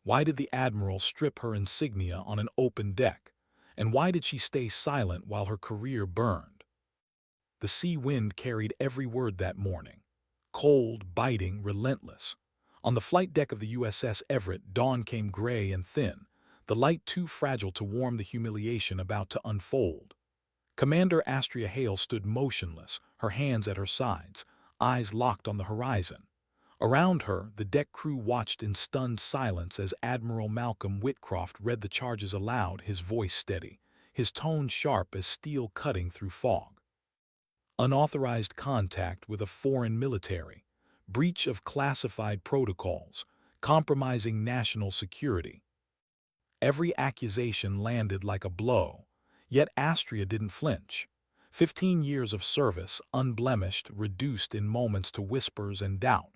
Why did the Admiral strip her insignia on an open deck? And why did she stay silent while her career burned? The sea wind carried every word that morning. Cold, biting, relentless. On the flight deck of the USS Everett, dawn came gray and thin, the light too fragile to warm the humiliation about to unfold. Commander Astria Hale stood motionless, her hands at her sides, eyes locked on the horizon. Around her, the deck crew watched in stunned silence as Admiral Malcolm Whitcroft read the charges aloud, his voice steady, his tone sharp as steel cutting through fog. Unauthorized contact with a foreign military, breach of classified protocols, compromising national security. Every accusation landed like a blow, yet Astria didn't flinch. 15 years of service, unblemished, reduced in moments to whispers and doubt.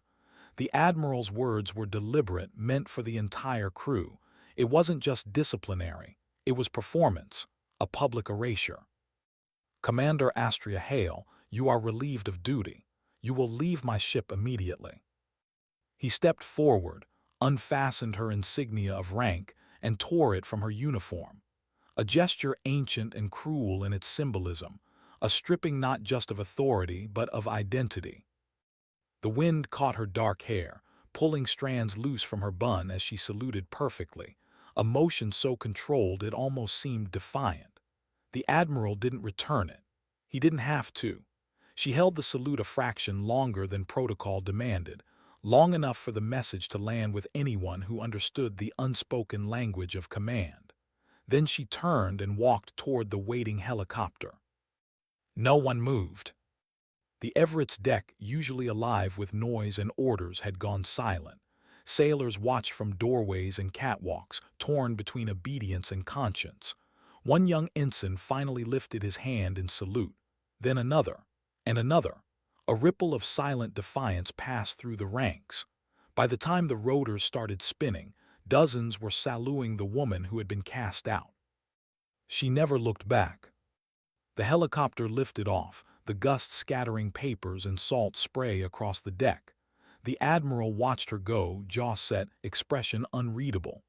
The Admiral's words were deliberate, meant for the entire crew. It wasn't just disciplinary, it was performance, a public erasure. Commander Astria Hale, you are relieved of duty. You will leave my ship immediately. He stepped forward, unfastened her insignia of rank, and tore it from her uniform. A gesture ancient and cruel in its symbolism, a stripping not just of authority but of identity. The wind caught her dark hair, pulling strands loose from her bun as she saluted perfectly, a motion so controlled it almost seemed defiant. The Admiral didn't return it. He didn't have to. She held the salute a fraction longer than protocol demanded, long enough for the message to land with anyone who understood the unspoken language of command. Then she turned and walked toward the waiting helicopter. No one moved. The Everett's deck, usually alive with noise and orders, had gone silent. Sailors watched from doorways and catwalks, torn between obedience and conscience. One young ensign finally lifted his hand in salute, then another, and another. A ripple of silent defiance passed through the ranks. By the time the rotors started spinning, dozens were saluting the woman who had been cast out. She never looked back. The helicopter lifted off, the gust scattering papers and salt spray across the deck. The Admiral watched her go, jaw set, expression unreadable.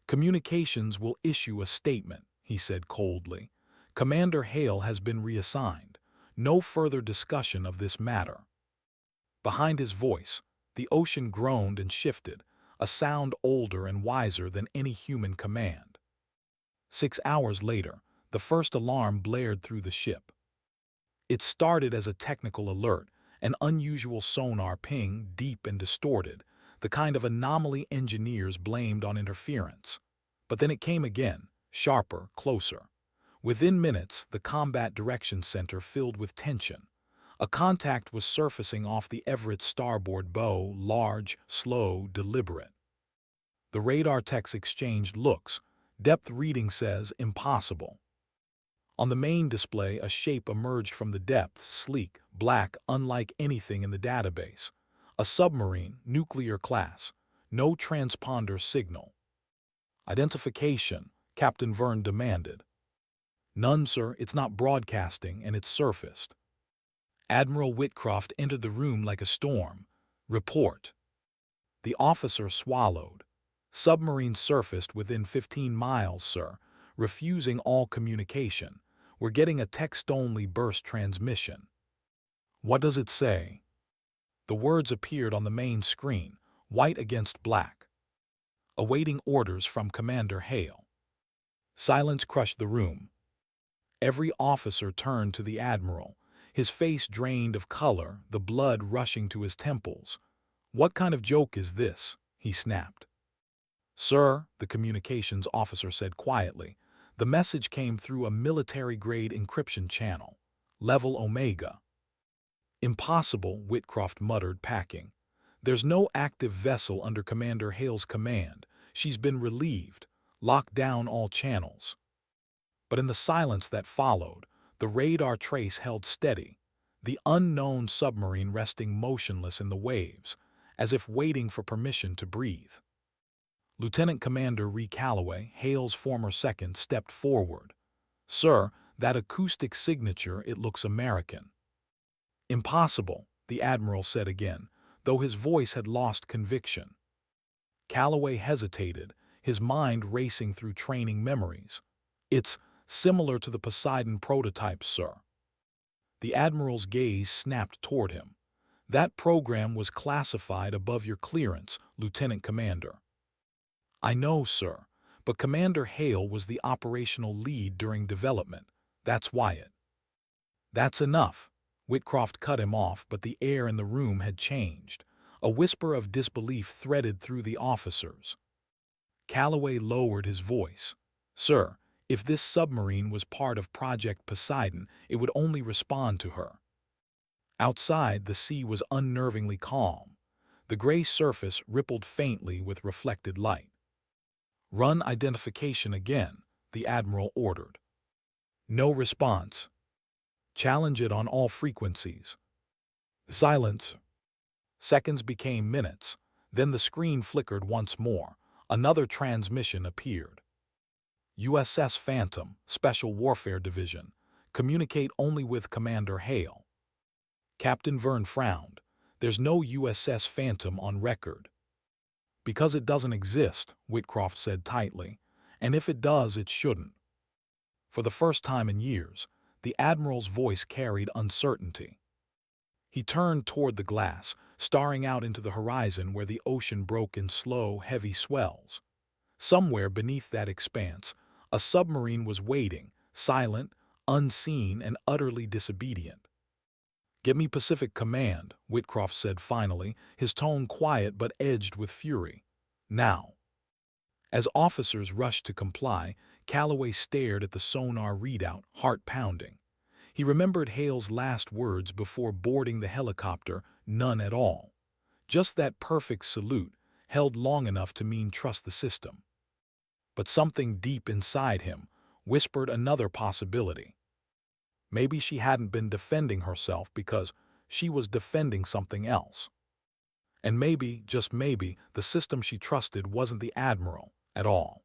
"Communications will issue a statement," he said coldly. "Commander Hale has been reassigned. No further discussion of this matter." Behind his voice, the ocean groaned and shifted, a sound older and wiser than any human command. 6 hours later, the first alarm blared through the ship. It started as a technical alert, an unusual sonar ping, deep and distorted, the kind of anomaly engineers blamed on interference. But then it came again, sharper, closer. Within minutes, the Combat Direction Center filled with tension. A contact was surfacing off the Everett's starboard bow, large, slow, deliberate. The radar techs exchanged looks. Depth reading says impossible. On the main display, a shape emerged from the depths, sleek, black, unlike anything in the database. A submarine, nuclear class. No transponder signal. "Identification," Captain Verne demanded. "None, sir. It's not broadcasting, and it's surfaced." Admiral Whitcroft entered the room like a storm. "Report." The officer swallowed. "Submarine surfaced within 15 miles, sir, refusing all communication. We're getting a text-only burst transmission." "What does it say?" The words appeared on the main screen, white against black. "Awaiting orders from Commander Hale." Silence crushed the room. Every officer turned to the Admiral, his face drained of color, the blood rushing to his temples. "What kind of joke is this?" he snapped. "Sir," the communications officer said quietly, "the message came through a military-grade encryption channel. Level Omega." "Impossible," Whitcroft muttered, packing. "There's no active vessel under Commander Hale's command. She's been relieved. Lock down all channels." But in the silence that followed, the radar trace held steady, the unknown submarine resting motionless in the waves, as if waiting for permission to breathe. Lieutenant Commander Ree Calloway, Hale's former second, stepped forward. "Sir, that acoustic signature, it looks American." "Impossible," the Admiral said again, though his voice had lost conviction. Calloway hesitated, his mind racing through training memories. "It's similar to the Poseidon prototype, sir." The Admiral's gaze snapped toward him. "That program was classified above your clearance, Lieutenant Commander." "I know, sir, but Commander Hale was the operational lead during development. That's why it—" "That's enough." Whitcroft cut him off, but the air in the room had changed. A whisper of disbelief threaded through the officers. Calloway lowered his voice. "Sir, if this submarine was part of Project Poseidon, it would only respond to her." Outside, the sea was unnervingly calm. The gray surface rippled faintly with reflected light. "Run identification again," the Admiral ordered. No response. "Challenge it on all frequencies." Silence. Seconds became minutes. Then the screen flickered once more. Another transmission appeared. "USS Phantom, Special Warfare Division. Communicate only with Commander Hale." Captain Verne frowned. "There's no USS Phantom on record." "Because it doesn't exist," Whitcroft said tightly. "And if it does, it shouldn't." For the first time in years, the Admiral's voice carried uncertainty. He turned toward the glass, staring out into the horizon where the ocean broke in slow, heavy swells. Somewhere beneath that expanse, a submarine was waiting, silent, unseen, and utterly disobedient. "Get me Pacific Command," Whitcroft said finally, his tone quiet but edged with fury. "Now." As officers rushed to comply, Calloway stared at the sonar readout, heart pounding. He remembered Hale's last words before boarding the helicopter: "None at all." Just that perfect salute, held long enough to mean trust the system. But something deep inside him whispered another possibility. Maybe she hadn't been defending herself because she was defending something else. And maybe, just maybe, the system she trusted wasn't the Admiral at all.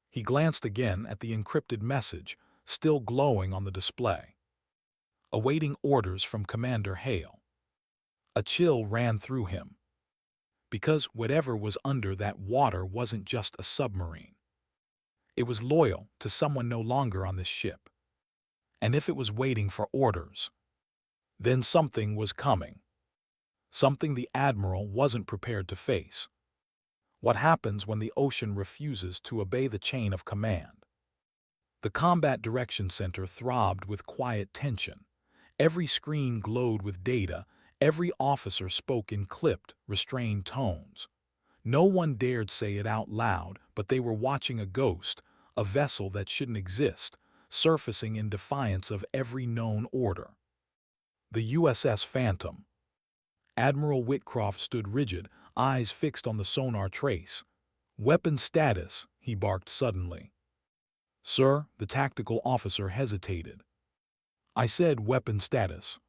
He glanced again at the encrypted message, still glowing on the display. "Awaiting orders from Commander Hale." A chill ran through him. Because whatever was under that water wasn't just a submarine. It was loyal to someone no longer on this ship. And if it was waiting for orders, then something was coming. Something the Admiral wasn't prepared to face. What happens when the ocean refuses to obey the chain of command? The Combat Direction Center throbbed with quiet tension. Every screen glowed with data. Every officer spoke in clipped, restrained tones. No one dared say it out loud, but they were watching a ghost, a vessel that shouldn't exist, surfacing in defiance of every known order. The USS Phantom. Admiral Whitcroft stood rigid, eyes fixed on the sonar trace. "Weapon status," he barked suddenly. "Sir," the tactical officer hesitated. "I said weapon status."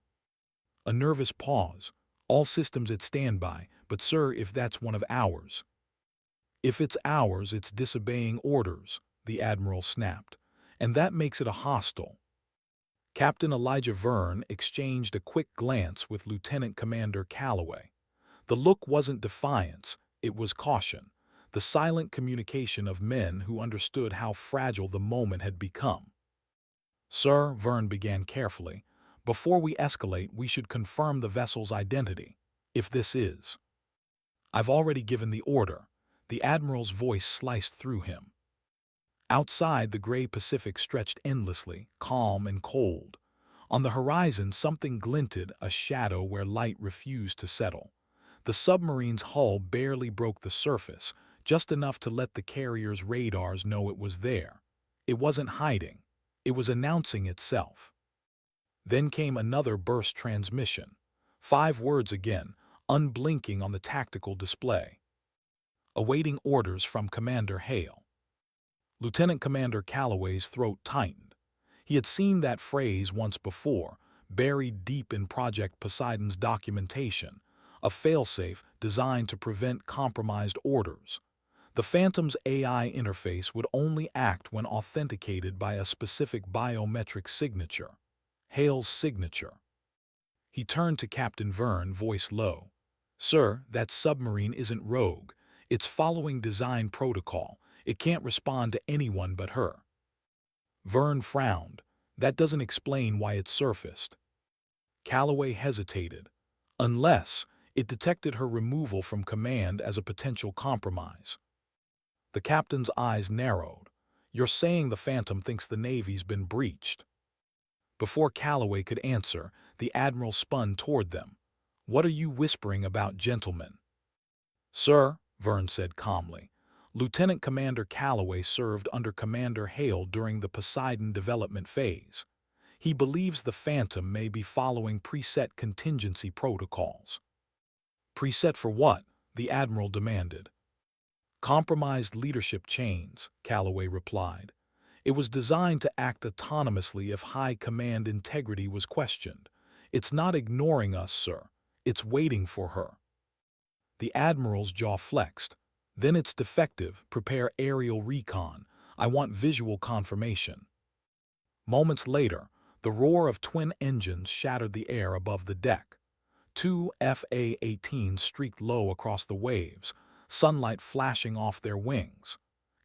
A nervous pause. "All systems at standby, but sir, if that's one of ours." "If it's ours, it's disobeying orders," the Admiral snapped. "And that makes it a hostile." Captain Elijah Verne exchanged a quick glance with Lieutenant Commander Calloway. The look wasn't defiance, it was caution, the silent communication of men who understood how fragile the moment had become. "Sir," Verne began carefully, "before we escalate, we should confirm the vessel's identity, if this is—" "I've already given the order." The Admiral's voice sliced through him. Outside, the gray Pacific stretched endlessly, calm and cold. On the horizon, something glinted, a shadow where light refused to settle. The submarine's hull barely broke the surface, just enough to let the carrier's radars know it was there. It wasn't hiding. It was announcing itself. Then came another burst transmission. 5 words again, unblinking on the tactical display. "Awaiting orders from Commander Hale." Lieutenant Commander Calloway's throat tightened. He had seen that phrase once before, buried deep in Project Poseidon's documentation, a failsafe designed to prevent compromised orders. The Phantom's AI interface would only act when authenticated by a specific biometric signature. Hale's signature. He turned to Captain Verne, voice low. "Sir, that submarine isn't rogue. It's following design protocol. It can't respond to anyone but her. Vern frowned. That doesn't explain why it surfaced. Calloway hesitated. Unless it detected her removal from command as a potential compromise. The captain's eyes narrowed. You're saying the Phantom thinks the Navy's been breached? Before Calloway could answer, the Admiral spun toward them. What are you whispering about, gentlemen? Sir, Vern said calmly, Lieutenant Commander Calloway served under Commander Hale during the Poseidon development phase. He believes the Phantom may be following preset contingency protocols. Preset for what? The Admiral demanded. Compromised leadership chains, Calloway replied. It was designed to act autonomously if high command integrity was questioned. It's not ignoring us, sir. It's waiting for her. The Admiral's jaw flexed. Then it's defective. Prepare aerial recon. I want visual confirmation. Moments later, the roar of twin engines shattered the air above the deck. Two FA-18s streaked low across the waves, sunlight flashing off their wings.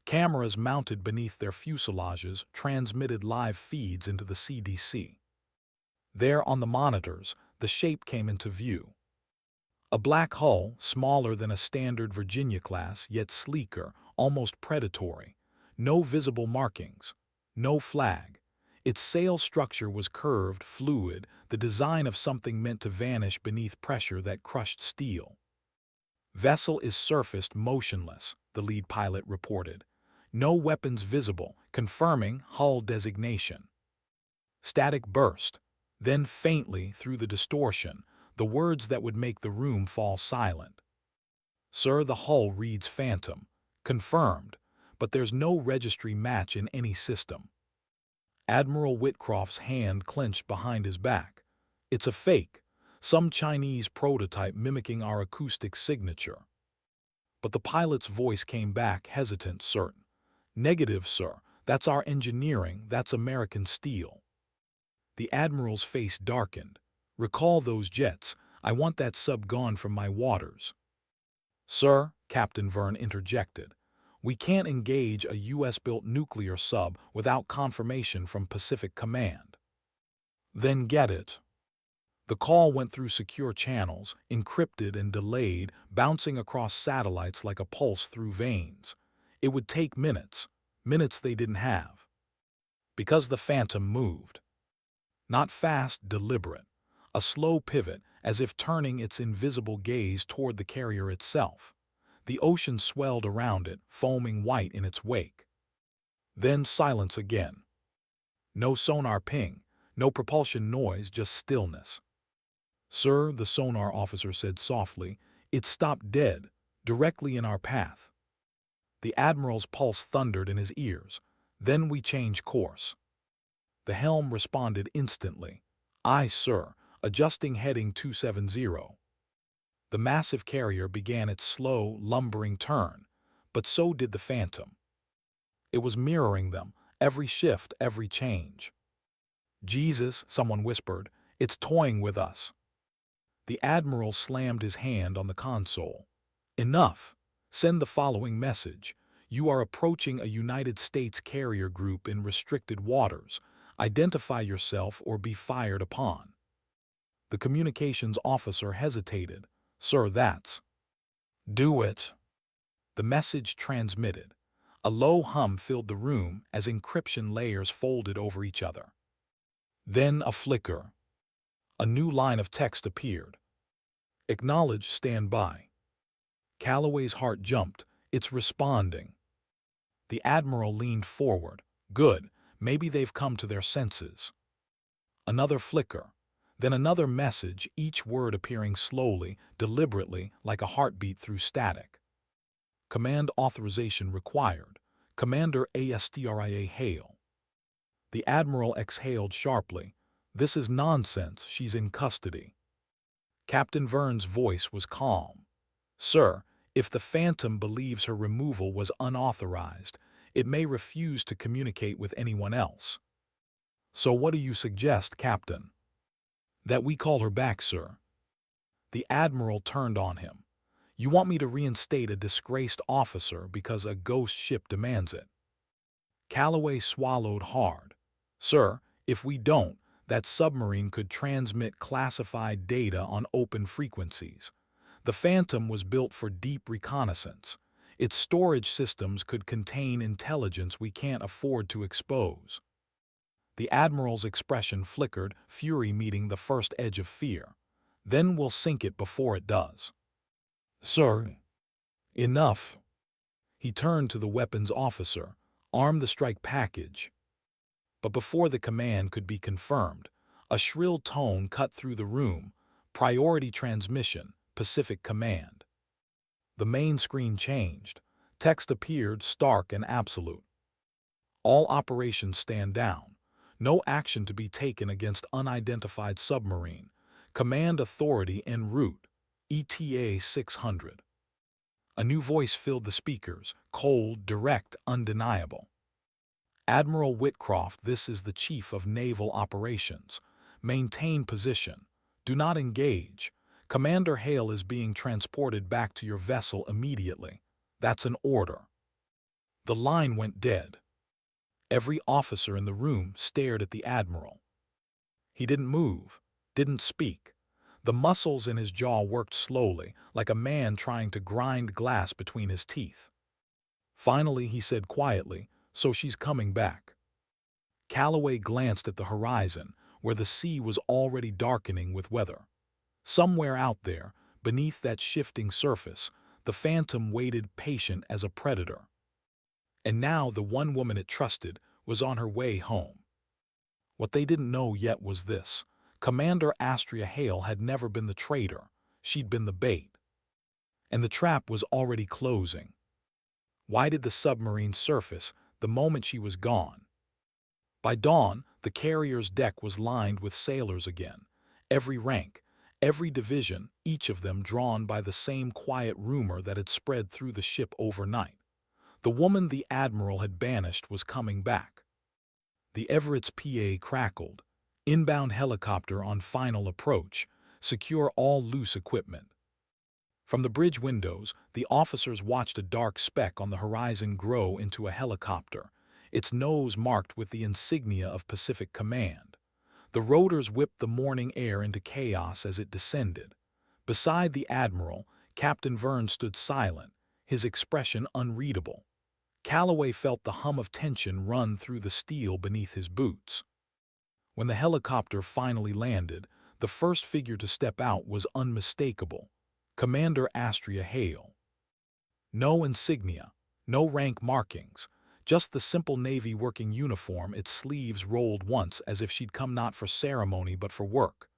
Cameras mounted beneath their fuselages transmitted live feeds into the CDC. There on the monitors, the shape came into view. A black hull, smaller than a standard Virginia-class, yet sleeker, almost predatory. No visible markings. No flag. Its sail structure was curved, fluid, the design of something meant to vanish beneath pressure that crushed steel. Vessel is surfaced motionless, the lead pilot reported. No weapons visible, confirming hull designation. Static burst. Then faintly, through the distortion, the words that would make the room fall silent. Sir, the hull reads Phantom. Confirmed. But there's no registry match in any system. Admiral Whitcroft's hand clenched behind his back. It's a fake. Some Chinese prototype mimicking our acoustic signature. But the pilot's voice came back, hesitant, certain. Negative, sir. That's our engineering. That's American steel. The Admiral's face darkened. Recall those jets. I want that sub gone from my waters. Sir, Captain Vern interjected. We can't engage a U.S.-built nuclear sub without confirmation from Pacific Command. Then get it. The call went through secure channels, encrypted and delayed, bouncing across satellites like a pulse through veins. It would take minutes, minutes they didn't have. Because the Phantom moved. Not fast, deliberate. A slow pivot, as if turning its invisible gaze toward the carrier itself. The ocean swelled around it, foaming white in its wake. Then silence again. No sonar ping, no propulsion noise, just stillness. Sir, the sonar officer said softly, it stopped dead, directly in our path. The Admiral's pulse thundered in his ears. Then we change course. The helm responded instantly. Aye, sir, adjusting heading 270. The massive carrier began its slow, lumbering turn, but so did the Phantom. It was mirroring them, every shift, every change. Jesus, someone whispered, it's toying with us. The Admiral slammed his hand on the console. Enough. Send the following message. You are approaching a United States carrier group in restricted waters. Identify yourself or be fired upon. The communications officer hesitated. Sir, that's. Do it. The message transmitted. A low hum filled the room as encryption layers folded over each other. Then a flicker. A new line of text appeared. Acknowledge, stand by. Calloway's heart jumped. It's responding. The Admiral leaned forward. Good. Maybe they've come to their senses. Another flicker. Then another message, each word appearing slowly, deliberately, like a heartbeat through static. Command authorization required. Commander Astria Hale. The Admiral exhaled sharply. This is nonsense. She's in custody. Captain Vern's voice was calm. Sir, if the Phantom believes her removal was unauthorized, it may refuse to communicate with anyone else. So what do you suggest, Captain? That we call her back, sir. The Admiral turned on him. You want me to reinstate a disgraced officer because a ghost ship demands it. Calloway swallowed hard. Sir, if we don't, that submarine could transmit classified data on open frequencies. The Phantom was built for deep reconnaissance. Its storage systems could contain intelligence we can't afford to expose. The Admiral's expression flickered, fury meeting the first edge of fear. Then we'll sink it before it does. Sir, enough. He turned to the weapons officer. Arm the strike package. But before the command could be confirmed, a shrill tone cut through the room. Priority transmission, Pacific Command. The main screen changed. Text appeared stark and absolute. All operations stand down. No action to be taken against unidentified submarine. Command authority en route. ETA 600. A new voice filled the speakers, cold, direct, undeniable. Admiral Whitcroft, this is the Chief of Naval Operations. Maintain position. Do not engage. Commander Hale is being transported back to your vessel immediately. That's an order. The line went dead. Every officer in the room stared at the Admiral. He didn't move, didn't speak. The muscles in his jaw worked slowly, like a man trying to grind glass between his teeth. Finally, he said quietly, "So she's coming back." Calloway glanced at the horizon, where the sea was already darkening with weather. Somewhere out there, beneath that shifting surface, the Phantom waited patient as a predator. And now the one woman it trusted was on her way home. What they didn't know yet was this. Commander Astria Hale had never been the traitor. She'd been the bait. And the trap was already closing. Why did the submarine surface the moment she was gone? By dawn, the carrier's deck was lined with sailors again. Every rank, every division, each of them drawn by the same quiet rumor that had spread through the ship overnight. The woman the Admiral had banished was coming back. The Everett's PA crackled. Inbound helicopter on final approach. Secure all loose equipment. From the bridge windows, the officers watched a dark speck on the horizon grow into a helicopter, its nose marked with the insignia of Pacific Command. The rotors whipped the morning air into chaos as it descended. Beside the Admiral, Captain Verne stood silent, his expression unreadable. Calloway felt the hum of tension run through the steel beneath his boots. When the helicopter finally landed, the first figure to step out was unmistakable. Commander Astria Hale. No insignia, no rank markings, just the simple Navy working uniform, its sleeves rolled once as if she'd come not for ceremony but for work.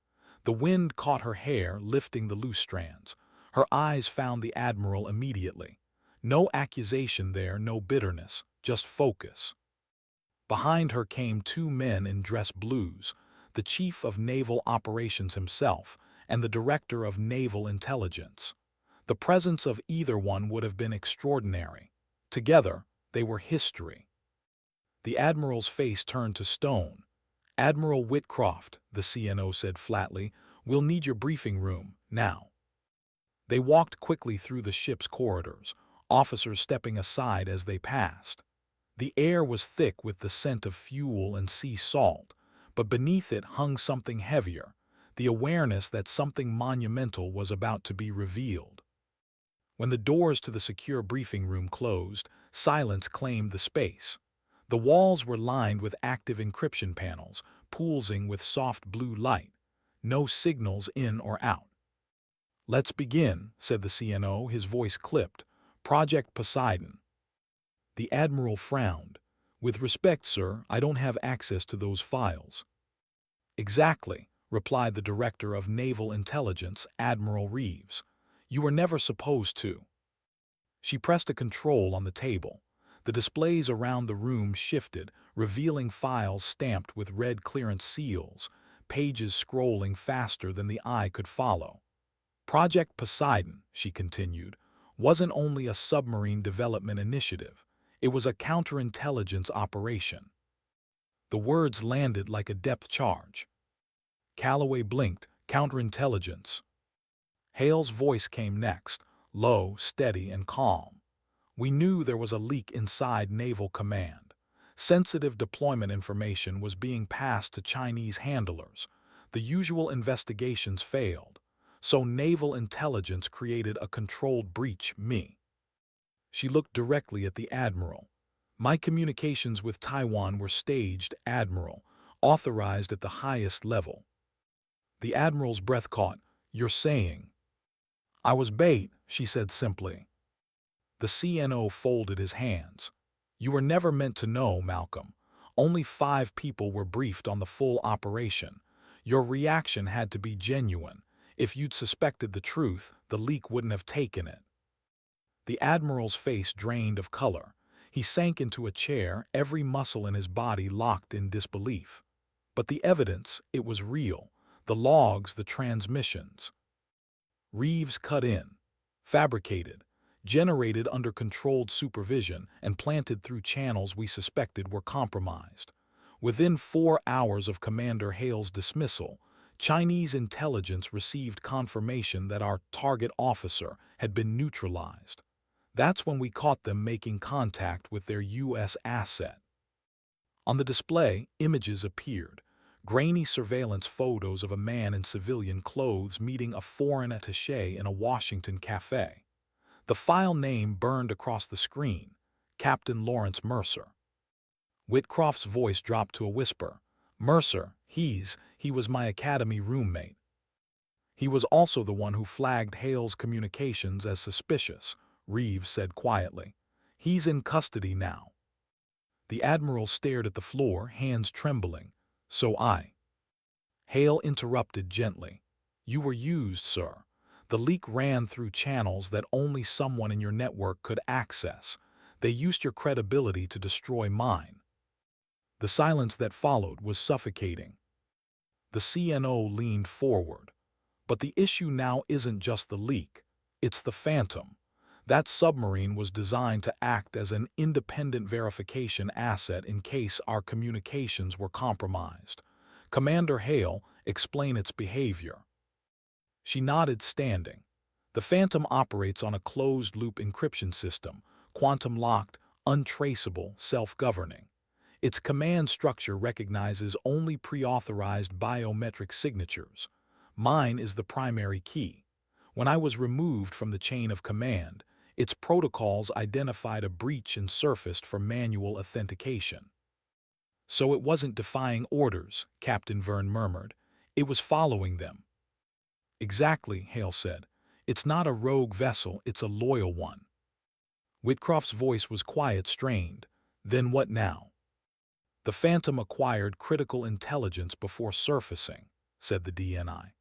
The wind caught her hair, lifting the loose strands. Her eyes found the Admiral immediately. No accusation there, no bitterness, just focus. Behind her came two men in dress blues, the Chief of Naval Operations himself and the Director of Naval Intelligence. The presence of either one would have been extraordinary. Together, they were history. The Admiral's face turned to stone. "Admiral Whitcroft," the CNO said flatly, "we'll need your briefing room, now." They walked quickly through the ship's corridors, officers stepping aside as they passed. The air was thick with the scent of fuel and sea salt, but beneath it hung something heavier, the awareness that something monumental was about to be revealed. When the doors to the secure briefing room closed, silence claimed the space. The walls were lined with active encryption panels, pulsing with soft blue light. No signals in or out. "Let's begin," said the CNO, his voice clipped. "Project Poseidon." The Admiral frowned. "With respect, sir, I don't have access to those files." "Exactly," replied the Director of Naval Intelligence, Admiral Reeves. "You were never supposed to." She pressed a control on the table. The displays around the room shifted, revealing files stamped with red clearance seals, pages scrolling faster than the eye could follow. "Project Poseidon," she continued, "wasn't only a submarine development initiative. It was a counterintelligence operation." The words landed like a depth charge. Calloway blinked. "Counterintelligence." Hale's voice came next, low, steady, and calm. We knew there was a leak inside Naval Command. Sensitive deployment information was being passed to Chinese handlers. The usual investigations failed, so naval intelligence created a controlled breach. Me. She looked directly at the Admiral. My communications with Taiwan were staged, Admiral, authorized at the highest level. The Admiral's breath caught. You're saying? I was bait, she said simply. The CNO folded his hands. You were never meant to know, Malcolm. Only 5 people were briefed on the full operation. Your reaction had to be genuine. If you'd suspected the truth, the leak wouldn't have taken it. The Admiral's face drained of color. He sank into a chair, every muscle in his body locked in disbelief. But the evidence, it was real. The logs, the transmissions. Reeves cut in. Fabricated. Generated under controlled supervision and planted through channels we suspected were compromised. Within 4 hours of Commander Hale's dismissal, Chinese intelligence received confirmation that our target officer had been neutralized. That's when we caught them making contact with their U.S. asset. On the display, images appeared. Grainy surveillance photos of a man in civilian clothes meeting a foreign attaché in a Washington cafe. The file name burned across the screen, Captain Lawrence Mercer. Whitcroft's voice dropped to a whisper. Mercer, he was my academy roommate. He was also the one who flagged Hale's communications as suspicious, Reeves said quietly. He's in custody now. The Admiral stared at the floor, hands trembling. So Hale interrupted gently. You were used, sir. The leak ran through channels that only someone in your network could access. They used your credibility to destroy mine. The silence that followed was suffocating. The CNO leaned forward. But the issue now isn't just the leak. It's the Phantom. That submarine was designed to act as an independent verification asset in case our communications were compromised. Commander Hale, explain its behavior. She nodded, standing. The Phantom operates on a closed-loop encryption system, quantum-locked, untraceable, self-governing. Its command structure recognizes only pre-authorized biometric signatures. Mine is the primary key. When I was removed from the chain of command, its protocols identified a breach and surfaced for manual authentication. So it wasn't defying orders, Captain Verne murmured. It was following them. Exactly, Hale said. It's not a rogue vessel, it's a loyal one. Whitcroft's voice was quiet, strained. Then what now? The Phantom acquired critical intelligence before surfacing, said the DNI.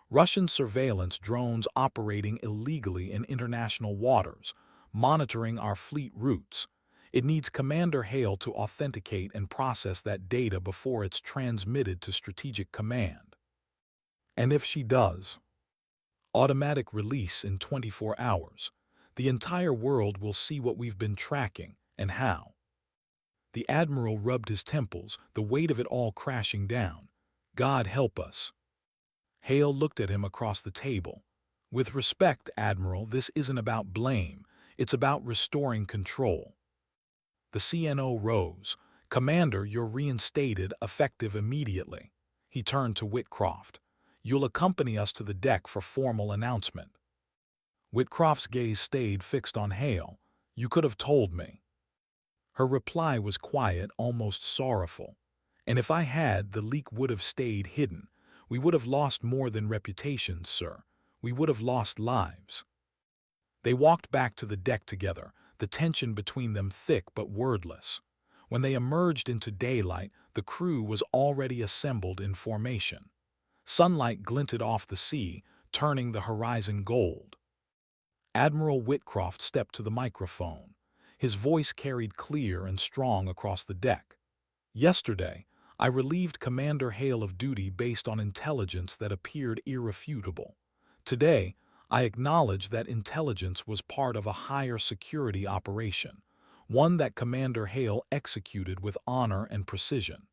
Russian surveillance drones operating illegally in international waters, monitoring our fleet routes. It needs Commander Hale to authenticate and process that data before it's transmitted to Strategic Command. And if she does, automatic release in 24 hours. The entire world will see what we've been tracking and how. The Admiral rubbed his temples, the weight of it all crashing down. God help us. Hale looked at him across the table. With respect, Admiral, this isn't about blame. It's about restoring control. The CNO rose. Commander, you're reinstated, effective immediately. He turned to Whitcroft. You'll accompany us to the deck for formal announcement. Whitcroft's gaze stayed fixed on Hale. You could have told me. Her reply was quiet, almost sorrowful. And if I had, the leak would have stayed hidden. We would have lost more than reputations, sir. We would have lost lives. They walked back to the deck together, the tension between them thick but wordless. When they emerged into daylight, the crew was already assembled in formation. Sunlight glinted off the sea, turning the horizon gold. Admiral Whitcroft stepped to the microphone. His voice carried clear and strong across the deck. Yesterday, I relieved Commander Hale of duty based on intelligence that appeared irrefutable. Today, I acknowledge that intelligence was part of a higher security operation, one that Commander Hale executed with honor and precision.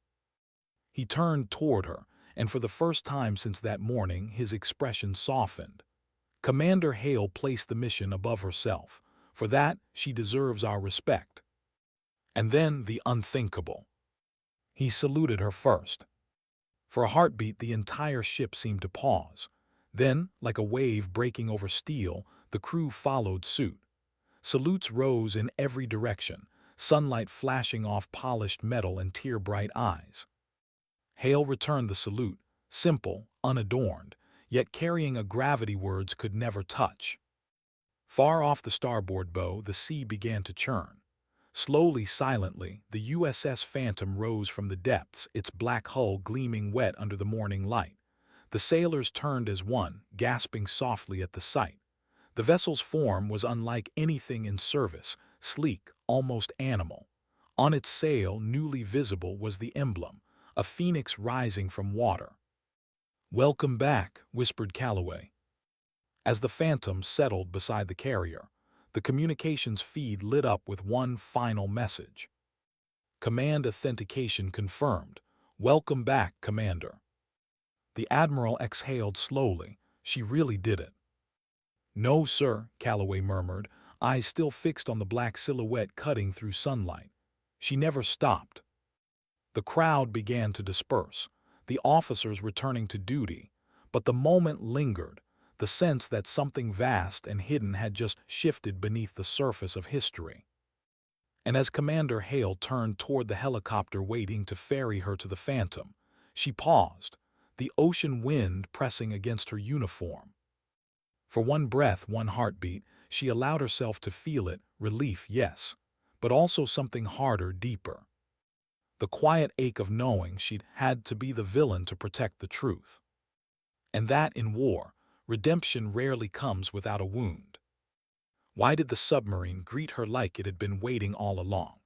He turned toward her, and for the first time since that morning, his expression softened. Commander Hale placed the mission above herself. For that, she deserves our respect. And then the unthinkable. He saluted her first. For a heartbeat, the entire ship seemed to pause. Then, like a wave breaking over steel, the crew followed suit. Salutes rose in every direction, sunlight flashing off polished metal and tear-bright eyes. Hale returned the salute, simple, unadorned, yet carrying a gravity words could never touch. Far off the starboard bow, the sea began to churn. Slowly, silently, the USS Phantom rose from the depths, its black hull gleaming wet under the morning light. The sailors turned as one, gasping softly at the sight. The vessel's form was unlike anything in service, sleek, almost animal. On its sail, newly visible, was the emblem, a phoenix rising from water. "Welcome back," whispered Calloway. As the Phantom settled beside the carrier, the communications feed lit up with one final message. Command authentication confirmed. "Welcome back, Commander." The Admiral exhaled slowly. She really did it. "No, sir," Calloway murmured, eyes still fixed on the black silhouette cutting through sunlight. She never stopped. The crowd began to disperse, the officers returning to duty, but the moment lingered, the sense that something vast and hidden had just shifted beneath the surface of history. And as Commander Hale turned toward the helicopter waiting to ferry her to the Phantom, she paused, the ocean wind pressing against her uniform. For one breath, one heartbeat, she allowed herself to feel it, relief, yes, but also something harder, deeper. The quiet ache of knowing she'd had to be the villain to protect the truth. And that, in war, redemption rarely comes without a wound. Why did the submarine greet her like it had been waiting all along?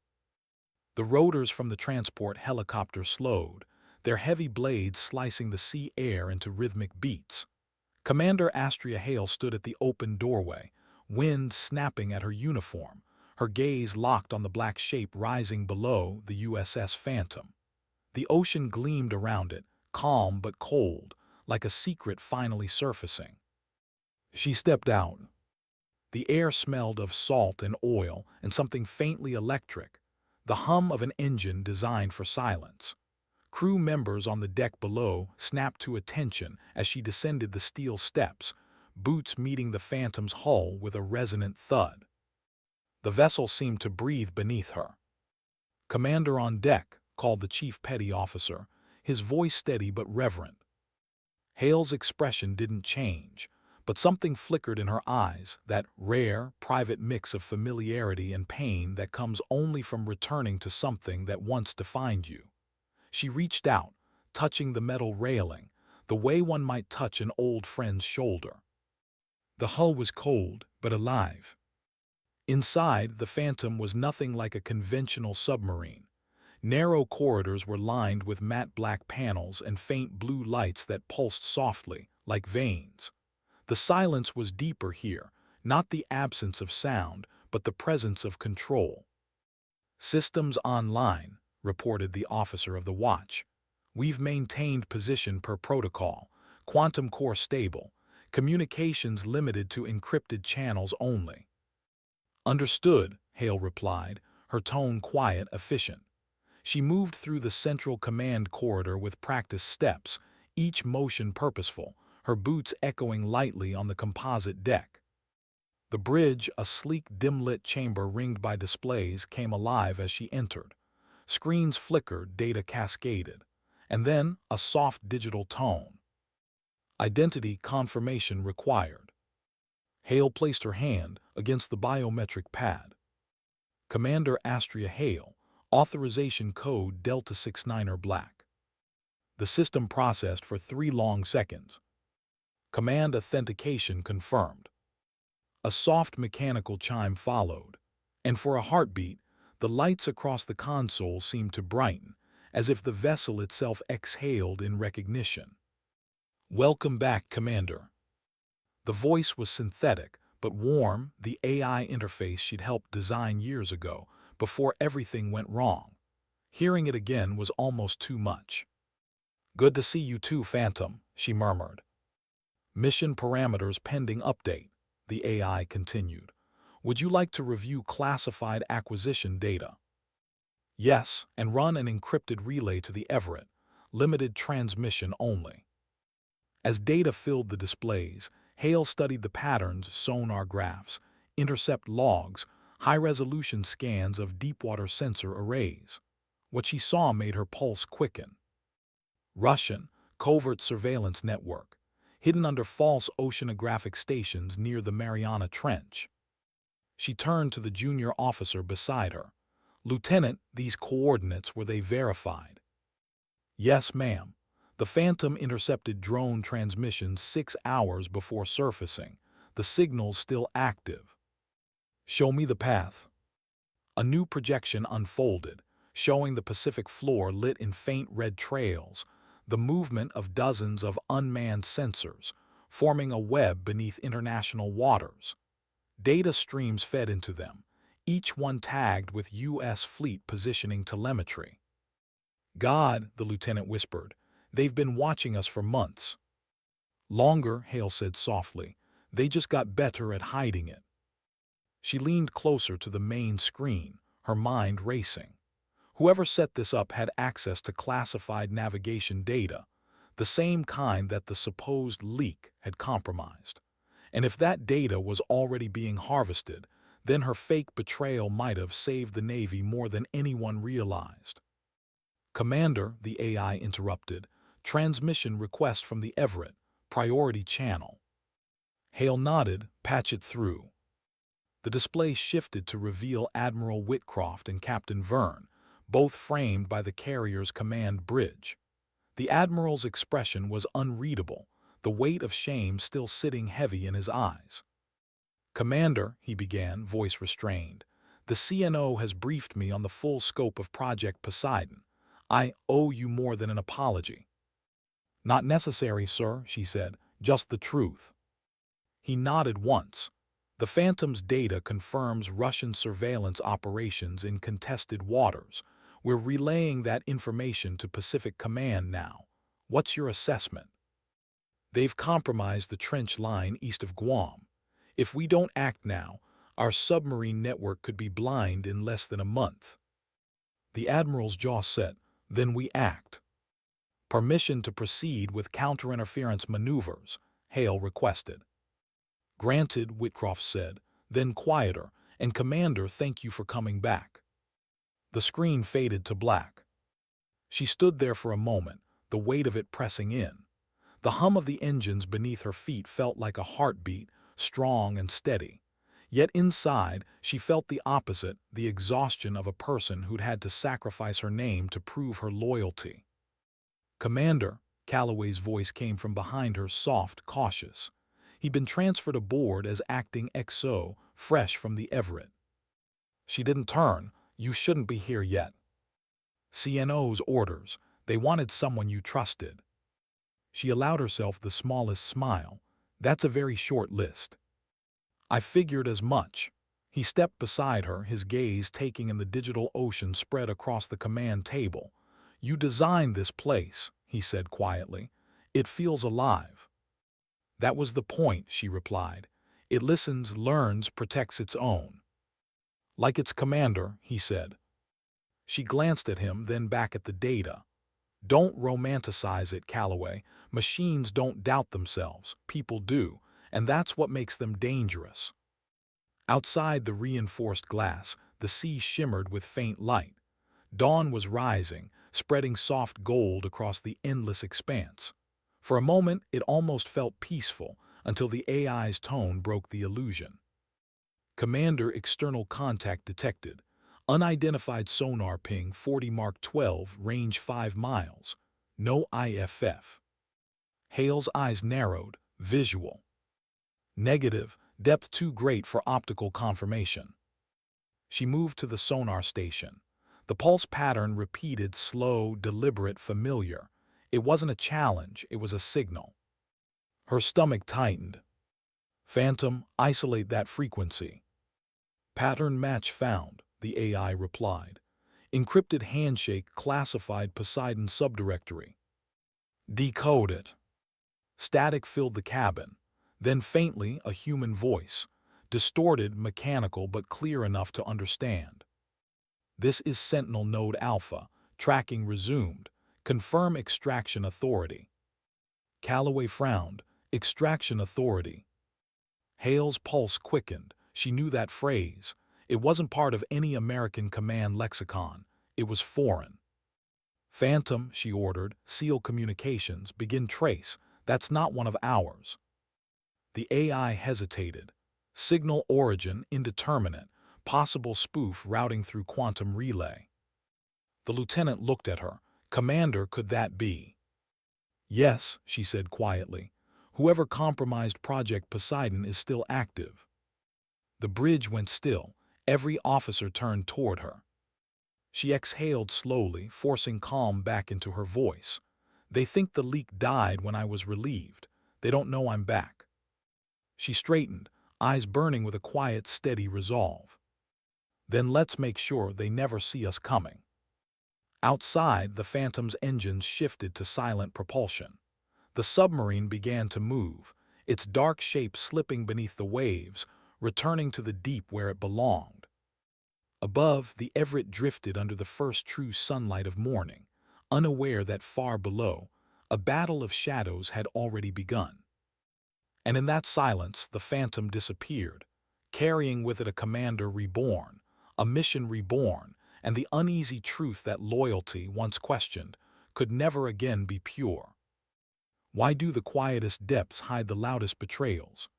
The rotors from the transport helicopter slowed, their heavy blades slicing the sea air into rhythmic beats. Commander Astria Hale stood at the open doorway, wind snapping at her uniform, her gaze locked on the black shape rising below the USS Phantom. The ocean gleamed around it, calm but cold, like a secret finally surfacing. She stepped out. The air smelled of salt and oil and something faintly electric, the hum of an engine designed for silence. Crew members on the deck below snapped to attention as she descended the steel steps, boots meeting the Phantom's hull with a resonant thud. The vessel seemed to breathe beneath her. "Commander on deck," called the chief petty officer, his voice steady but reverent. Hale's expression didn't change, but something flickered in her eyes, that rare, private mix of familiarity and pain that comes only from returning to something that once defined you. She reached out, touching the metal railing, the way one might touch an old friend's shoulder. The hull was cold, but alive. Inside, the Phantom was nothing like a conventional submarine. Narrow corridors were lined with matte black panels and faint blue lights that pulsed softly, like veins. The silence was deeper here, not the absence of sound, but the presence of control. "Systems online," reported the officer of the watch. "We've maintained position per protocol, quantum core stable, communications limited to encrypted channels only." "Understood," Hale replied, her tone quiet, efficient. She moved through the central command corridor with practiced steps, each motion purposeful, her boots echoing lightly on the composite deck. The bridge, a sleek, dim-lit chamber ringed by displays, came alive as she entered. Screens flickered, data cascaded, and then a soft digital tone. "Identity confirmation required." Hale placed her hand against the biometric pad. "Commander Astria Hale, authorization code Delta 69er Black." The system processed for 3 long seconds. Command authentication confirmed. A soft mechanical chime followed, and for a heartbeat, the lights across the console seemed to brighten, as if the vessel itself exhaled in recognition. "Welcome back, Commander." The voice was synthetic, but warm, the AI interface she'd helped design years ago, before everything went wrong. Hearing it again was almost too much. "Good to see you too, Phantom," she murmured. Mission parameters pending update, the AI continued. Would you like to review classified acquisition data? Yes, and run an encrypted relay to the Everett, limited transmission only. As data filled the displays, Hale studied the patterns, sonar graphs, intercept logs, high-resolution scans of deepwater sensor arrays. What she saw made her pulse quicken. Russian, covert surveillance network, hidden under false oceanographic stations near the Mariana Trench. She turned to the junior officer beside her. Lieutenant, these coordinates, were they verified? Yes, ma'am. The Phantom intercepted drone transmissions 6 hours before surfacing. The signal's still active. Show me the path. A new projection unfolded, showing the Pacific floor lit in faint red trails, the movement of dozens of unmanned sensors, forming a web beneath international waters. Data streams fed into them, each one tagged with U.S. fleet positioning telemetry. God, the lieutenant whispered, they've been watching us for months. Longer, Hale said softly. They just got better at hiding it. She leaned closer to the main screen, her mind racing. Whoever set this up had access to classified navigation data, the same kind that the supposed leak had compromised. And if that data was already being harvested, then her fake betrayal might have saved the Navy more than anyone realized. Commander, the AI interrupted, transmission request from the Everett, priority channel. Hale nodded, patch it through. The display shifted to reveal Admiral Whitcroft and Captain Verne, both framed by the carrier's command bridge. The Admiral's expression was unreadable, the weight of shame still sitting heavy in his eyes. Commander, he began, voice restrained, the CNO has briefed me on the full scope of Project Poseidon. I owe you more than an apology. Not necessary, sir, she said, just the truth. He nodded once. The Phantom's data confirms Russian surveillance operations in contested waters. We're relaying that information to Pacific Command now. What's your assessment? They've compromised the trench line east of Guam. If we don't act now, our submarine network could be blind in less than a month. The Admiral's jaw set. Then we act. Permission to proceed with counterinterference maneuvers, Hale requested. Granted, Whitcroft said, then quieter, and Commander, thank you for coming back. The screen faded to black. She stood there for a moment, the weight of it pressing in. The hum of the engines beneath her feet felt like a heartbeat, strong and steady. Yet inside, she felt the opposite, the exhaustion of a person who'd had to sacrifice her name to prove her loyalty. Commander, Calloway's voice came from behind her, soft, cautious. He'd been transferred aboard as acting XO, fresh from the Everett. She didn't turn. You shouldn't be here yet. CNO's orders. They wanted someone you trusted. She allowed herself the smallest smile. That's a very short list. I figured as much. He stepped beside her, his gaze taking in the digital ocean spread across the command table. You designed this place, he said quietly. It feels alive. That was the point, she replied. It listens, learns, protects its own. Like its commander, he said. She glanced at him, then back at the data. Don't romanticize it, Calloway. Machines don't doubt themselves. People do, and that's what makes them dangerous. Outside the reinforced glass, the sea shimmered with faint light. Dawn was rising, spreading soft gold across the endless expanse. For a moment, it almost felt peaceful, until the AI's tone broke the illusion. Commander, external contact detected. Unidentified sonar ping 40 Mark 12, range 5 miles. No IFF. Hale's eyes narrowed. Visual. Negative, depth too great for optical confirmation. She moved to the sonar station. The pulse pattern repeated, slow, deliberate, familiar. It wasn't a challenge, it was a signal. Her stomach tightened. Phantom, isolate that frequency. Pattern match found, the AI replied. Encrypted handshake classified Poseidon subdirectory. Decode it. Static filled the cabin. Then faintly, a human voice. Distorted, mechanical, but clear enough to understand. "This is Sentinel Node Alpha. Tracking resumed. Confirm extraction authority." Calloway frowned. Extraction authority. Hale's pulse quickened. She knew that phrase. It wasn't part of any American command lexicon. It was foreign. "Phantom," she ordered, "seal communications, begin trace. That's not one of ours." The AI hesitated. Signal origin indeterminate, possible spoof routing through quantum relay. The lieutenant looked at her. "Commander, could that be?" "Yes," she said quietly. "Whoever compromised Project Poseidon is still active." The bridge went still. Every officer turned toward her. She exhaled slowly, forcing calm back into her voice. "They think the leak died when I was relieved. They don't know I'm back." She straightened, eyes burning with a quiet, steady resolve. "Then let's make sure they never see us coming." Outside, the Phantom's engines shifted to silent propulsion. The submarine began to move, its dark shape slipping beneath the waves, returning to the deep where it belonged. Above, the Everett drifted under the first true sunlight of morning, unaware that far below, a battle of shadows had already begun. And in that silence, the Phantom disappeared, carrying with it a commander reborn, a mission reborn, and the uneasy truth that loyalty, once questioned, could never again be pure. Why do the quietest depths hide the loudest betrayals?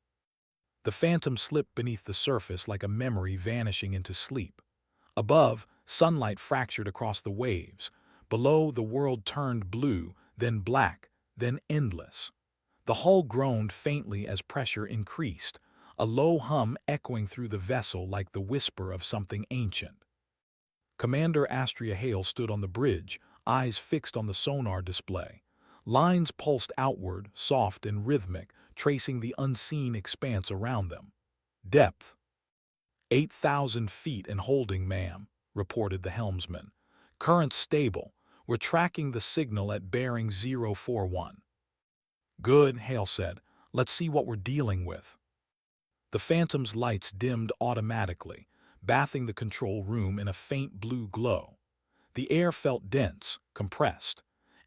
The Phantom slipped beneath the surface like a memory vanishing into sleep. Above, sunlight fractured across the waves. Below, the world turned blue, then black, then endless. The hull groaned faintly as pressure increased, a low hum echoing through the vessel like the whisper of something ancient. Commander Astria Hale stood on the bridge, eyes fixed on the sonar display. Lines pulsed outward, soft and rhythmic, tracing the unseen expanse around them. "Depth. 8,000 feet and holding, ma'am," reported the helmsman. "Current stable. We're tracking the signal at bearing 041. "Good," Hale said. "Let's see what we're dealing with." The Phantom's lights dimmed automatically, bathing the control room in a faint blue glow. The air felt dense, compressed.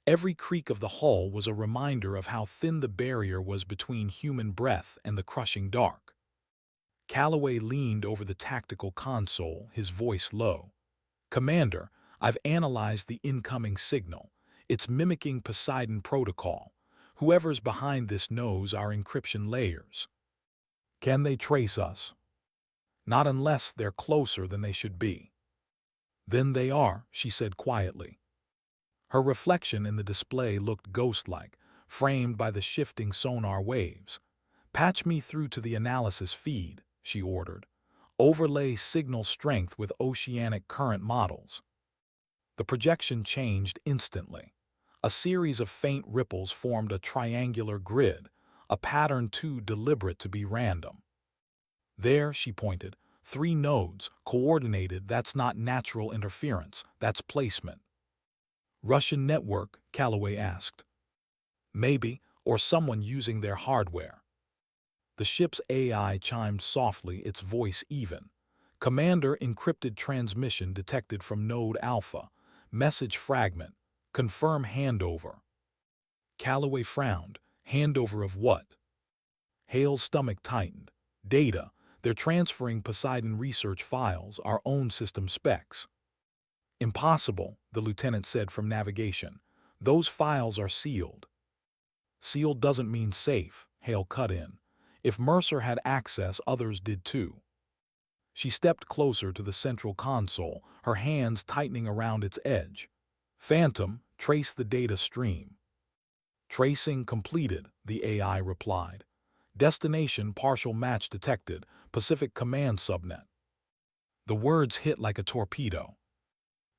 Every creak of the hull was a reminder of how thin the barrier was between human breath and the crushing dark. Calloway leaned over the tactical console, his voice low. "Commander, I've analyzed the incoming signal. It's mimicking Poseidon protocol. Whoever's behind this knows our encryption layers." "Can they trace us?" "Not unless they're closer than they should be." "Then they are," she said quietly. Her reflection in the display looked ghost-like, framed by the shifting sonar waves. "Patch me through to the analysis feed," she ordered. "Overlay signal strength with oceanic current models." The projection changed instantly. A series of faint ripples formed a triangular grid, a pattern too deliberate to be random. "There," she pointed, "3 nodes, coordinated. That's not natural interference, that's placement." "Russian network?" Calloway asked. "Maybe, or someone using their hardware." The ship's AI chimed softly, its voice even. "Commander, encrypted transmission detected from Node Alpha. Message fragment. Confirm handover." Calloway frowned. "Handover of what?" Hale's stomach tightened. "Data. They're transferring Poseidon research files, our own system specs." "Impossible," the lieutenant said from navigation. "Those files are sealed." "Sealed doesn't mean safe," Hale cut in. "If Mercer had access, others did too." She stepped closer to the central console, her hands tightening around its edge. "Phantom, trace the data stream." "Tracing completed," the AI replied. "Destination partial match detected, Pacific Command subnet." The words hit like a torpedo.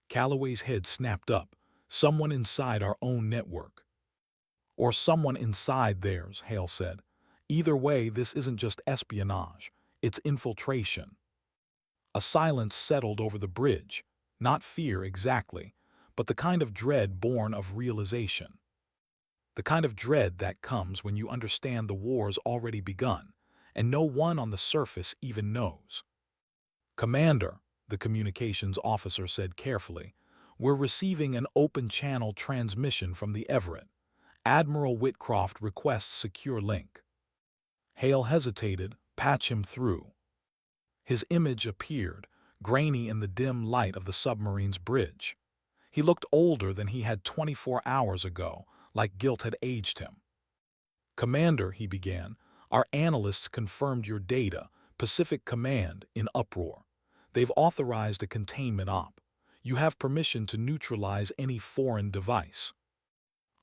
Calloway's head snapped up. "Someone inside our own network." "Or someone inside theirs," Hale said. "Either way, this isn't just espionage. It's infiltration." A silence settled over the bridge. Not fear exactly, but the kind of dread born of realization. the kind of dread that comes when you understand the war's already begun, and no one on the surface even knows. "Commander," the communications officer said carefully, "we're receiving an open-channel transmission from the Everett. Admiral Whitcroft requests secure link." Hale hesitated. "Patch him through." His image appeared, grainy in the dim light of the submarine's bridge. He looked older than he had 24 hours ago, like guilt had aged him. "Commander," he began, "our analysts confirmed your data. Pacific Command in uproar. They've authorized a containment op. You have permission to neutralize any foreign device."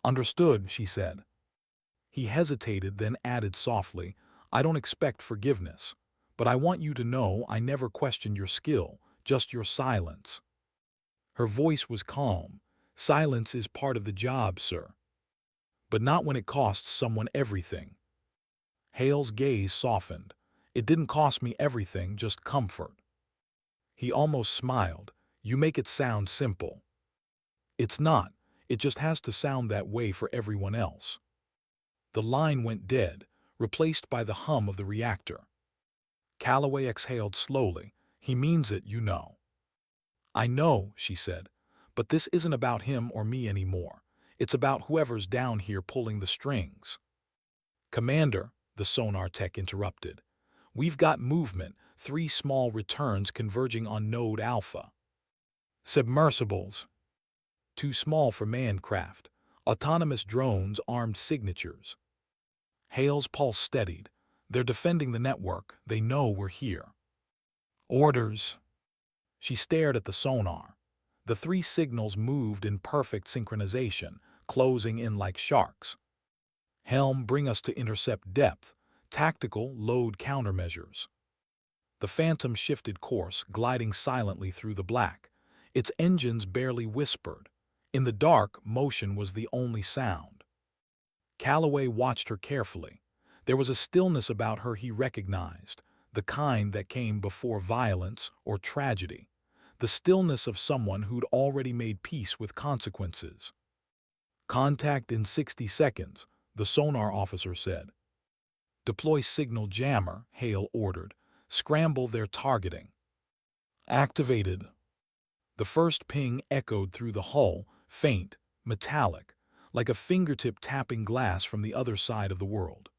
"Understood," she said. He hesitated, then added softly, "I don't expect forgiveness, but I want you to know I never questioned your skill, just your silence." Her voice was calm. "Silence is part of the job, sir. But not when it costs someone everything." Hale's gaze softened. "It didn't cost me everything, just comfort." He almost smiled. "You make it sound simple." "It's not. It just has to sound that way for everyone else." The line went dead, replaced by the hum of the reactor. Calloway exhaled slowly. "He means it, you know." "I know," she said, "but this isn't about him or me anymore. It's about whoever's down here pulling the strings." "Commander," the sonar tech interrupted, "we've got movement, 3 small returns converging on Node Alpha." "Submersibles." "Too small for manned craft. Autonomous drones, armed signatures." Hale's pulse steadied. "They're defending the network. They know we're here." "Orders." She stared at the sonar. The 3 signals moved in perfect synchronization, closing in like sharks. "Helm, bring us to intercept depth. Tactical, load countermeasures." The Phantom shifted course, gliding silently through the black. Its engines barely whispered. In the dark, motion was the only sound. Calloway watched her carefully. There was a stillness about her he recognized, the kind that came before violence or tragedy, the stillness of someone who'd already made peace with consequences. "Contact in 60 seconds, the sonar officer said. "Deploy signal jammer," Hale ordered. "Scramble their targeting." "Activated." The first ping echoed through the hull, faint, metallic, like a fingertip tapping glass from the other side of the world.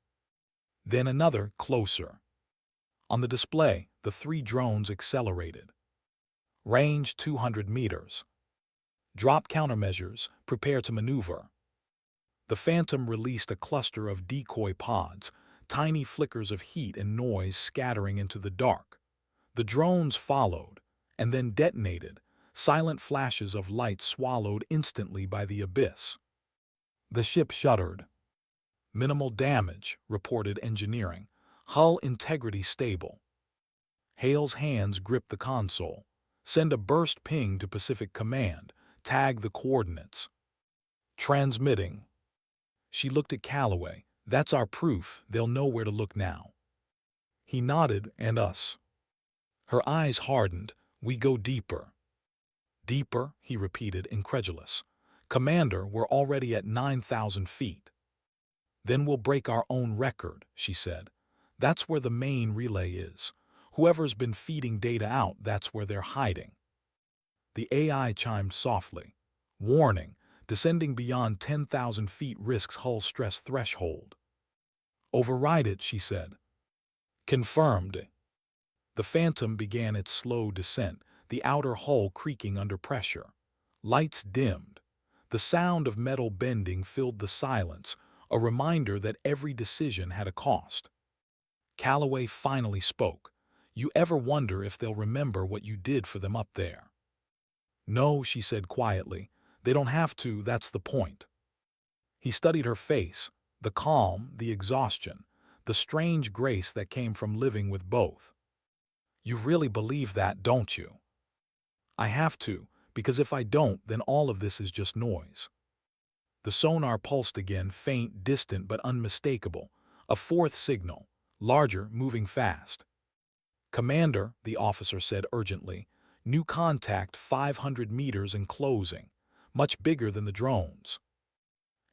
Then another, closer. On the display, the 3 drones accelerated. "Range 200 meters. Drop countermeasures, prepare to maneuver." The Phantom released a cluster of decoy pods, tiny flickers of heat and noise scattering into the dark. The drones followed, and then detonated, silent flashes of light swallowed instantly by the abyss. The ship shuddered. "Minimal damage," reported engineering. "Hull integrity stable." Hale's hands gripped the console. "Send a burst ping to Pacific Command. Tag the coordinates." "Transmitting." She looked at Calloway. "That's our proof. They'll know where to look now." He nodded. "And us." Her eyes hardened. "We go deeper." "Deeper?" he repeated, incredulous. "Commander, we're already at 9,000 feet." "Then we'll break our own record," she said. "That's where the main relay is. Whoever's been feeding data out, that's where they're hiding." The AI chimed softly. "Warning, descending beyond 10,000 feet risks hull stress threshold." "Override it," she said. "Confirmed." The Phantom began its slow descent, the outer hull creaking under pressure. Lights dimmed. The sound of metal bending filled the silence, a reminder that every decision had a cost. Calloway finally spoke. "You ever wonder if they'll remember what you did for them up there?" "No," she said quietly. "They don't have to, that's the point." He studied her face, the calm, the exhaustion, the strange grace that came from living with both. "You really believe that, don't you?" "I have to, because if I don't, then all of this is just noise." The sonar pulsed again, faint, distant, but unmistakable. A 4th signal, larger, moving fast. "Commander," the officer said urgently, "new contact 500 meters and closing. Much bigger than the drones."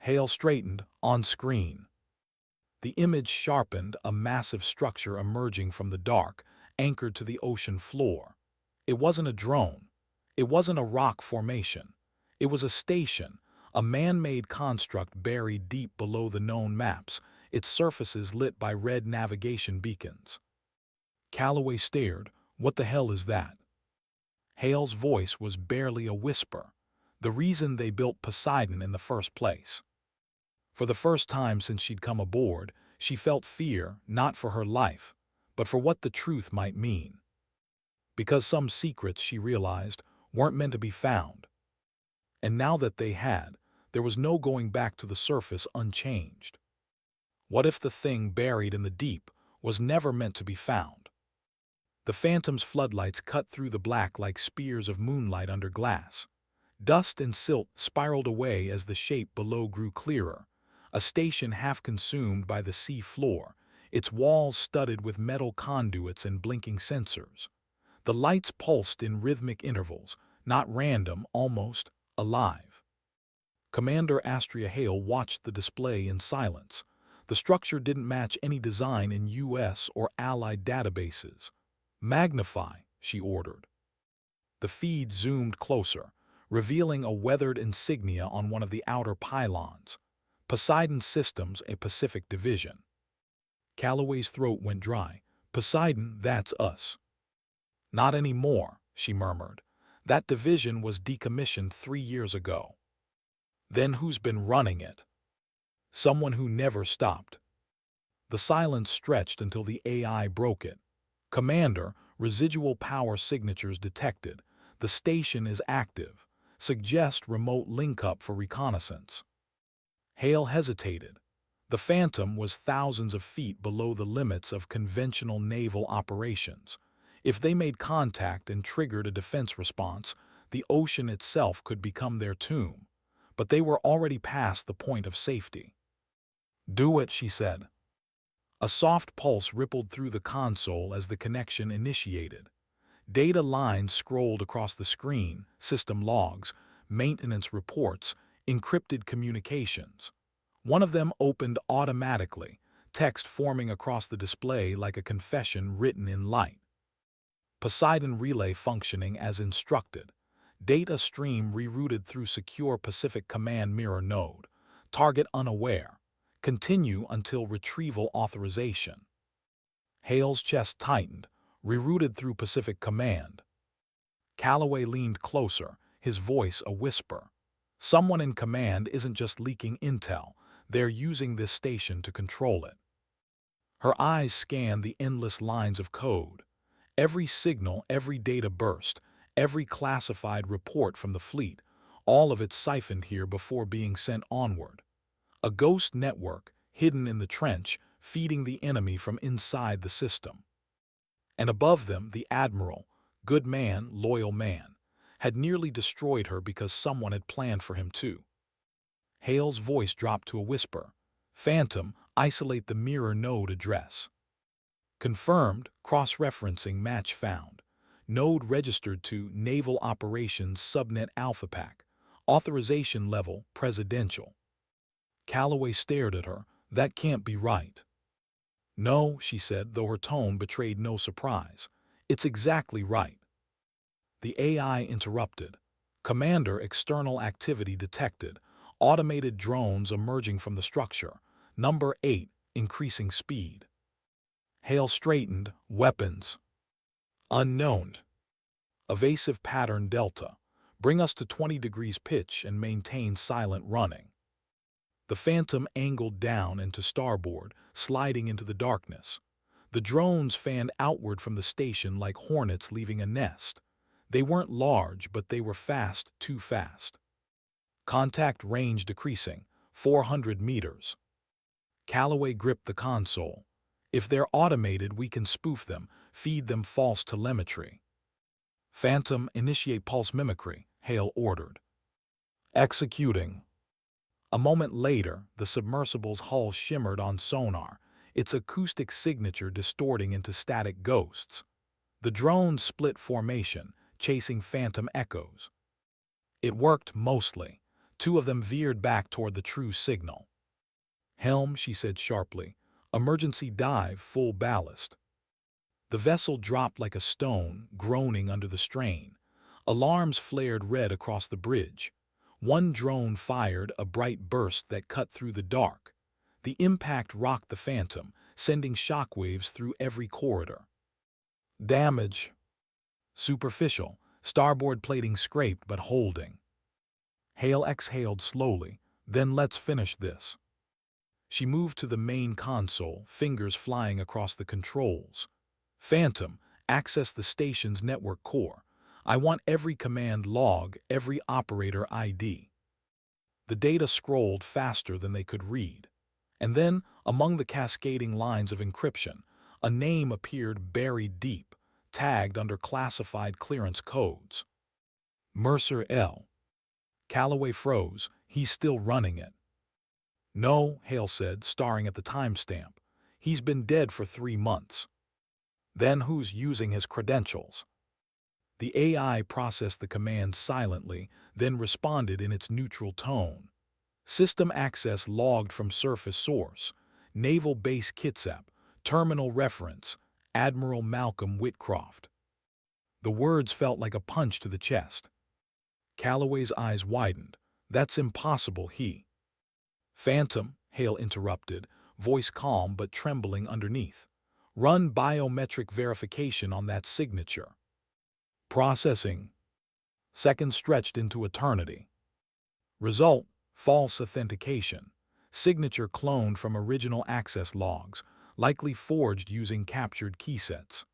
Hale straightened, on screen. The image sharpened, a massive structure emerging from the dark, anchored to the ocean floor. It wasn't a drone. It wasn't a rock formation. It was a station, a man-made construct buried deep below the known maps, its surfaces lit by red navigation beacons. Calloway stared. What the hell is that? Hale's voice was barely a whisper. The reason they built Poseidon in the first place. For the first time since she'd come aboard, she felt fear, not for her life, but for what the truth might mean. Because some secrets, she realized, weren't meant to be found. And now that they had, there was no going back to the surface unchanged. What if the thing buried in the deep was never meant to be found? The Phantom's floodlights cut through the black like spears of moonlight under glass. Dust and silt spiraled away as the shape below grew clearer, a station half consumed by the sea floor, its walls studded with metal conduits and blinking sensors. The lights pulsed in rhythmic intervals, not random, almost alive. Commander Astria Hale watched the display in silence. The structure didn't match any design in U.S. or Allied databases. "Magnify," she ordered. The feed zoomed closer, revealing a weathered insignia on one of the outer pylons. Poseidon Systems, a Pacific division. Calloway's throat went dry. "Poseidon, that's us." "Not anymore," she murmured. "That division was decommissioned 3 years ago." "Then who's been running it?" "Someone who never stopped." The silence stretched until the AI broke it. "Commander, residual power signatures detected. The station is active. Suggest remote link-up for reconnaissance." Hale hesitated. The Phantom was thousands of feet below the limits of conventional naval operations. If they made contact and triggered a defense response, the ocean itself could become their tomb. But they were already past the point of safety. "Do it," she said. A soft pulse rippled through the console as the connection initiated. Data lines scrolled across the screen, system logs, maintenance reports, encrypted communications. One of them opened automatically, text forming across the display like a confession written in light. Poseidon relay functioning as instructed. Data stream rerouted through secure Pacific Command mirror node. Target unaware. Continue until retrieval authorization. Hale's chest tightened, rerouted through Pacific Command. Calloway leaned closer, his voice a whisper. "Someone in command isn't just leaking intel, they're using this station to control it." Her eyes scanned the endless lines of code. Every signal, every data burst, every classified report from the fleet, all of it siphoned here before being sent onward. A ghost network, hidden in the trench, feeding the enemy from inside the system. And above them, the Admiral, good man, loyal man, had nearly destroyed her because someone had planned for him too. Hale's voice dropped to a whisper. "Phantom, isolate the mirror node address." Confirmed, cross-referencing match found. Node registered to Naval Operations Subnet Alpha Pack. Authorization level, presidential. Calloway stared at her. "That can't be right." "No," she said, though her tone betrayed no surprise. "It's exactly right." The AI interrupted. "Commander, external activity detected. Automated drones emerging from the structure. Number 8, increasing speed." Hale straightened. "Weapons." "Unknown. Evasive pattern Delta. Bring us to 20 degrees pitch and maintain silent running." The Phantom angled down and to starboard, sliding into the darkness. The drones fanned outward from the station like hornets leaving a nest. They weren't large, but they were fast, too fast. Contact range decreasing, 400 meters. Calloway gripped the console. "If they're automated, we can spoof them, feed them false telemetry." "Phantom, initiate pulse mimicry," Hale ordered. "Executing." A moment later, the submersible's hull shimmered on sonar, its acoustic signature distorting into static ghosts. The drones split formation, chasing phantom echoes. It worked mostly. Two of them veered back toward the true signal. "Helm," she said sharply. "Emergency dive, full ballast." The vessel dropped like a stone, groaning under the strain. Alarms flared red across the bridge. One drone fired a bright burst that cut through the dark. The impact rocked the Phantom, sending shockwaves through every corridor. Damage. Superficial, starboard plating scraped but holding. Hale exhaled slowly. "Then let's finish this." She moved to the main console, fingers flying across the controls. "Phantom, access the station's network core. I want every command log, every operator ID." The data scrolled faster than they could read. And then, among the cascading lines of encryption, a name appeared buried deep, tagged under classified clearance codes. Mercer L. Calloway froze. "He's still running it." "No," Hale said, staring at the timestamp. "He's been dead for 3 months." "Then who's using his credentials?" The AI processed the command silently, then responded in its neutral tone. "System access logged from surface source. Naval Base Kitsap. Terminal reference. Admiral Malcolm Whitcroft." The words felt like a punch to the chest. Calloway's eyes widened. "That's impossible, he—" "Phantom," Hale interrupted, voice calm but trembling underneath. "Run biometric verification on that signature." Processing. Seconds stretched into eternity. Result: false authentication. Signature cloned from original access logs, likely forged using captured keysets.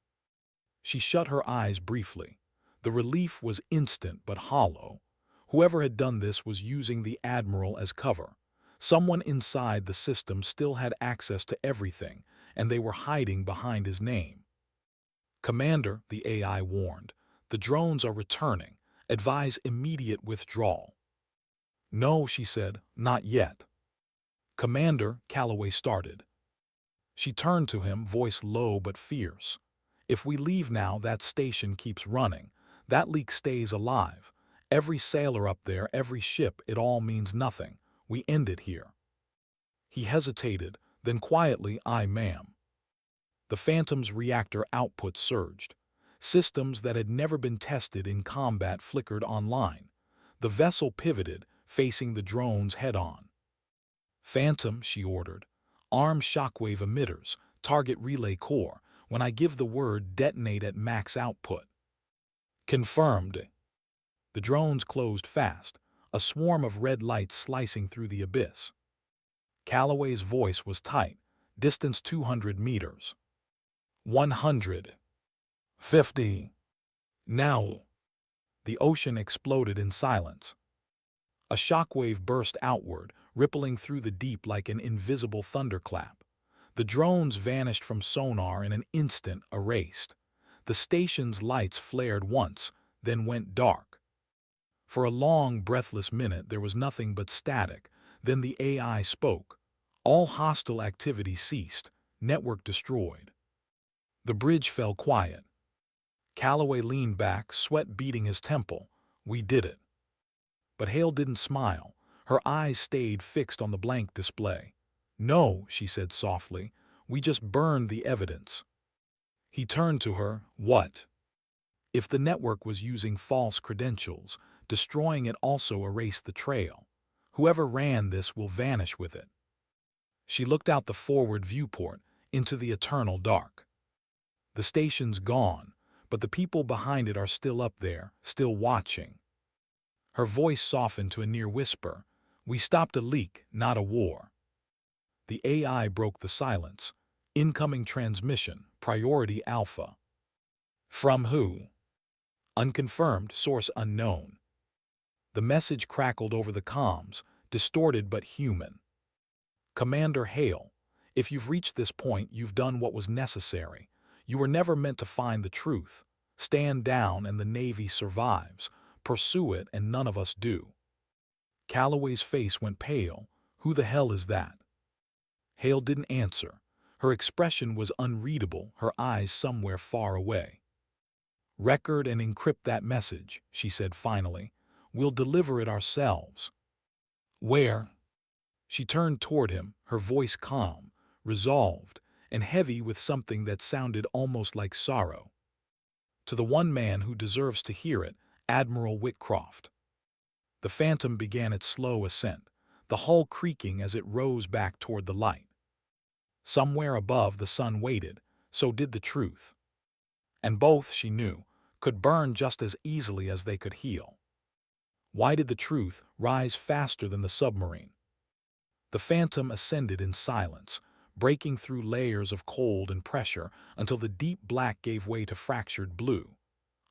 She shut her eyes briefly. The relief was instant but hollow. Whoever had done this was using the Admiral as cover. Someone inside the system still had access to everything, and they were hiding behind his name. "Commander," the AI warned, "the drones are returning. Advise immediate withdrawal." "No," she said, "not yet." "Commander," Calloway started. She turned to him, voice low but fierce. "If we leave now, that station keeps running. That leak stays alive. Every sailor up there, every ship, it all means nothing. We end it here." He hesitated, then quietly, "Aye, ma'am." The Phantom's reactor output surged. Systems that had never been tested in combat flickered online. The vessel pivoted, facing the drones head-on. "Phantom," she ordered, "arm shockwave emitters, target relay core. When I give the word, detonate at max output." "Confirmed." The drones closed fast, a swarm of red lights slicing through the abyss. Calloway's voice was tight. "Distance 200 meters. 150. Now." The ocean exploded in silence. A shockwave burst outward, rippling through the deep like an invisible thunderclap. The drones vanished from sonar in an instant, erased. The station's lights flared once, then went dark. For a long, breathless minute there was nothing but static. Then the AI spoke. "All hostile activity ceased. Network destroyed." The bridge fell quiet. Calloway leaned back, sweat beading his temple. "We did it." But Hale didn't smile. Her eyes stayed fixed on the blank display. "No," she said softly, "we just burned the evidence." He turned to her. "What?" "If the network was using false credentials, destroying it also erased the trail. Whoever ran this will vanish with it." She looked out the forward viewport, into the eternal dark. "The station's gone, but the people behind it are still up there, still watching." Her voice softened to a near whisper. "We stopped a leak, not a war." The AI broke the silence. "Incoming transmission, priority alpha." "From who?" "Unconfirmed, source unknown." The message crackled over the comms, distorted but human. "Commander Hale, if you've reached this point, you've done what was necessary. You were never meant to find the truth. Stand down and the Navy survives. Pursue it and none of us do." Calloway's face went pale. "Who the hell is that?" Hale didn't answer. Her expression was unreadable, her eyes somewhere far away. "Record and encrypt that message," she said finally. "We'll deliver it ourselves." Where? She turned toward him, her voice calm, resolved, and heavy with something that sounded almost like sorrow. To the one man who deserves to hear it, Admiral Whitcroft. The Phantom began its slow ascent, the hull creaking as it rose back toward the light. Somewhere above the sun waited, so did the truth. And both, she knew, could burn just as easily as they could heal. Why did the truth rise faster than the submarine? The Phantom ascended in silence, breaking through layers of cold and pressure until the deep black gave way to fractured blue.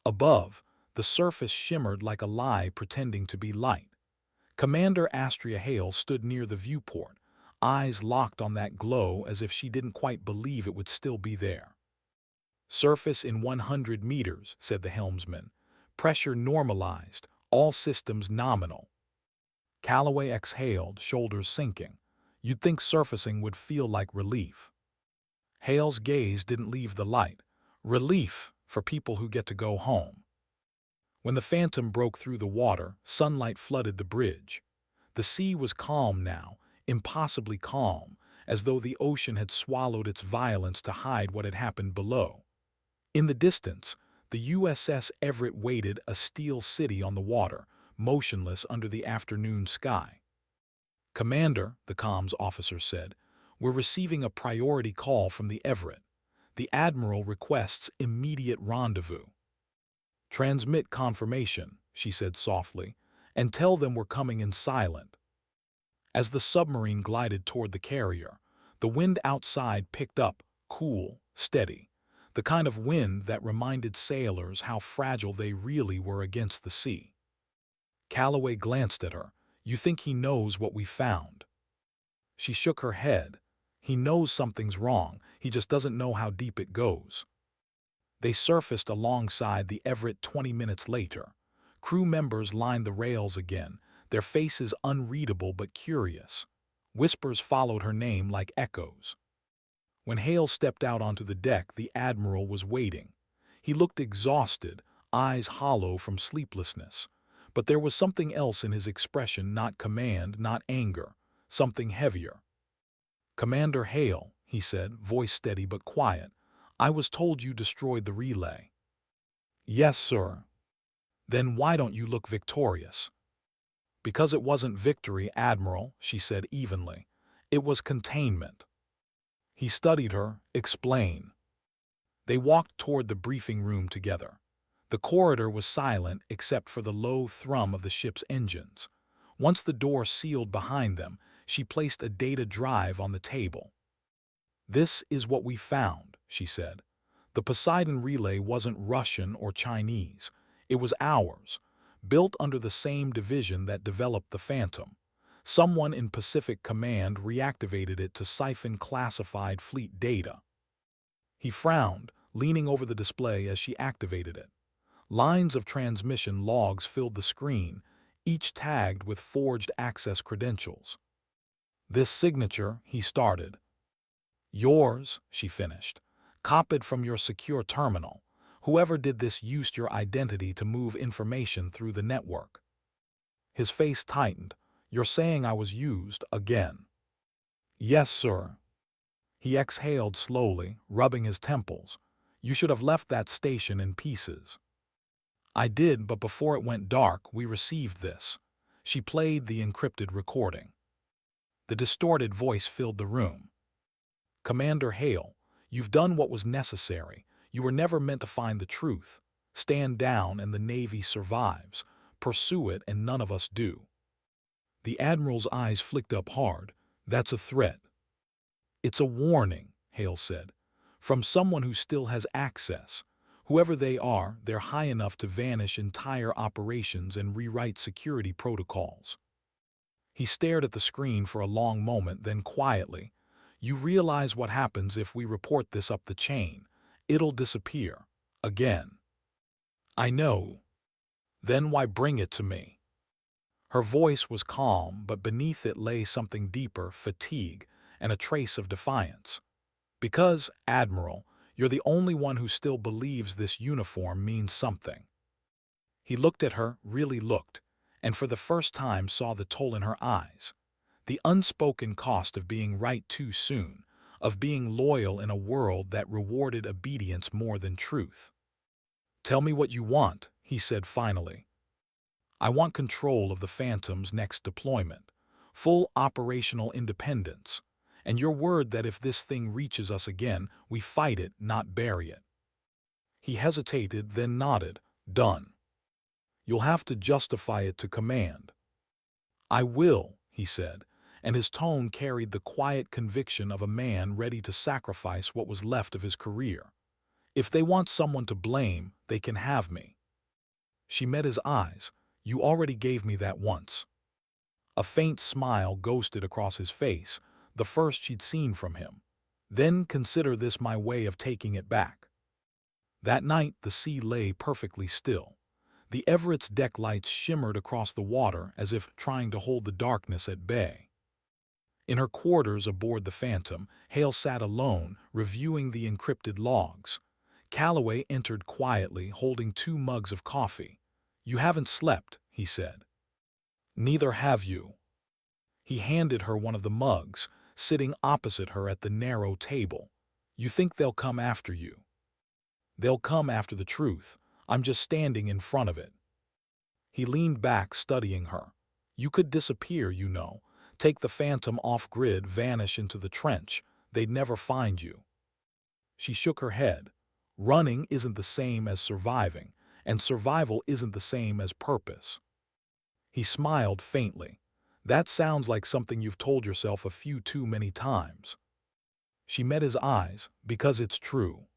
Above, the surface shimmered like a lie pretending to be light. Commander Astria Hale stood near the viewport, eyes locked on that glow as if she didn't quite believe it would still be there. "Surface in 100 meters," said the helmsman. "Pressure normalized, all systems nominal." Calloway exhaled, shoulders sinking. You'd think surfacing would feel like relief. Hale's gaze didn't leave the light. Relief for people who get to go home. When the Phantom broke through the water, sunlight flooded the bridge. The sea was calm now, impossibly calm, as though the ocean had swallowed its violence to hide what had happened below. In the distance, the USS Everett waited, a steel city on the water, motionless under the afternoon sky. "Commander," the comms officer said, "we're receiving a priority call from the Everett. The Admiral requests immediate rendezvous." "Transmit confirmation," she said softly, "and tell them we're coming in silent." As the submarine glided toward the carrier, the wind outside picked up, cool, steady, the kind of wind that reminded sailors how fragile they really were against the sea. Calloway glanced at her. "You think he knows what we found?" She shook her head. "He knows something's wrong, he just doesn't know how deep it goes." They surfaced alongside the Everett 20 minutes later. Crew members lined the rails again, their faces unreadable but curious. Whispers followed her name like echoes. When Hale stepped out onto the deck, the Admiral was waiting. He looked exhausted, eyes hollow from sleeplessness. But there was something else in his expression, not command, not anger, something heavier. "Commander Hale," he said, voice steady but quiet, "I was told you destroyed the relay." "Yes, sir." "Then why don't you look victorious?" "Because it wasn't victory, Admiral," she said evenly. "It was containment." He studied her. "Explain." They walked toward the briefing room together. The corridor was silent except for the low thrum of the ship's engines. Once the door sealed behind them, she placed a data drive on the table. "This is what we found," she said. "The Poseidon relay wasn't Russian or Chinese. It was ours, built under the same division that developed the Phantom. Someone in Pacific Command reactivated it to siphon classified fleet data." He frowned, leaning over the display as she activated it. Lines of transmission logs filled the screen, each tagged with forged access credentials. "This signature," he started. "Yours," she finished. "Copied from your secure terminal. Whoever did this used your identity to move information through the network." His face tightened. "You're saying I was used again?" "Yes, sir." He exhaled slowly, rubbing his temples. "You should have left that station in pieces." "I did, but before it went dark, we received this." She played the encrypted recording. The distorted voice filled the room. "Commander Hale, you've done what was necessary. You were never meant to find the truth. Stand down and the Navy survives. Pursue it and none of us do." The Admiral's eyes flicked up hard. "That's a threat." "It's a warning," Hale said, "from someone who still has access. Whoever they are, they're high enough to vanish entire operations and rewrite security protocols." He stared at the screen for a long moment, then quietly, "You realize what happens if we report this up the chain. It'll disappear. Again." "I know." "Then why bring it to me?" Her voice was calm, but beneath it lay something deeper, fatigue, and a trace of defiance. "Because, Admiral, you're the only one who still believes this uniform means something." He looked at her, really looked, and for the first time saw the toll in her eyes. The unspoken cost of being right too soon, of being loyal in a world that rewarded obedience more than truth. "Tell me what you want," he said finally. "I want control of the Phantom's next deployment, full operational independence, and your word that if this thing reaches us again, we fight it, not bury it." He hesitated, then nodded. "Done. You'll have to justify it to command." "I will," he said, and his tone carried the quiet conviction of a man ready to sacrifice what was left of his career. "If they want someone to blame, they can have me." She met his eyes. "You already gave me that once." A faint smile ghosted across his face, the first she'd seen from him. "Then consider this my way of taking it back." That night the sea lay perfectly still. The Everett's deck lights shimmered across the water as if trying to hold the darkness at bay. In her quarters aboard the Phantom, Hale sat alone, reviewing the encrypted logs. Calloway entered quietly, holding 2 mugs of coffee. "You haven't slept," he said. "Neither have you." He handed her one of the mugs, sitting opposite her at the narrow table. "You think they'll come after you?" "They'll come after the truth. I'm just standing in front of it." He leaned back, studying her. "You could disappear, you know. Take the Phantom off-grid, vanish into the trench. They'd never find you." She shook her head. "Running isn't the same as surviving, and survival isn't the same as purpose." He smiled faintly. "That sounds like something you've told yourself a few too many times." She met his eyes. "Because it's true."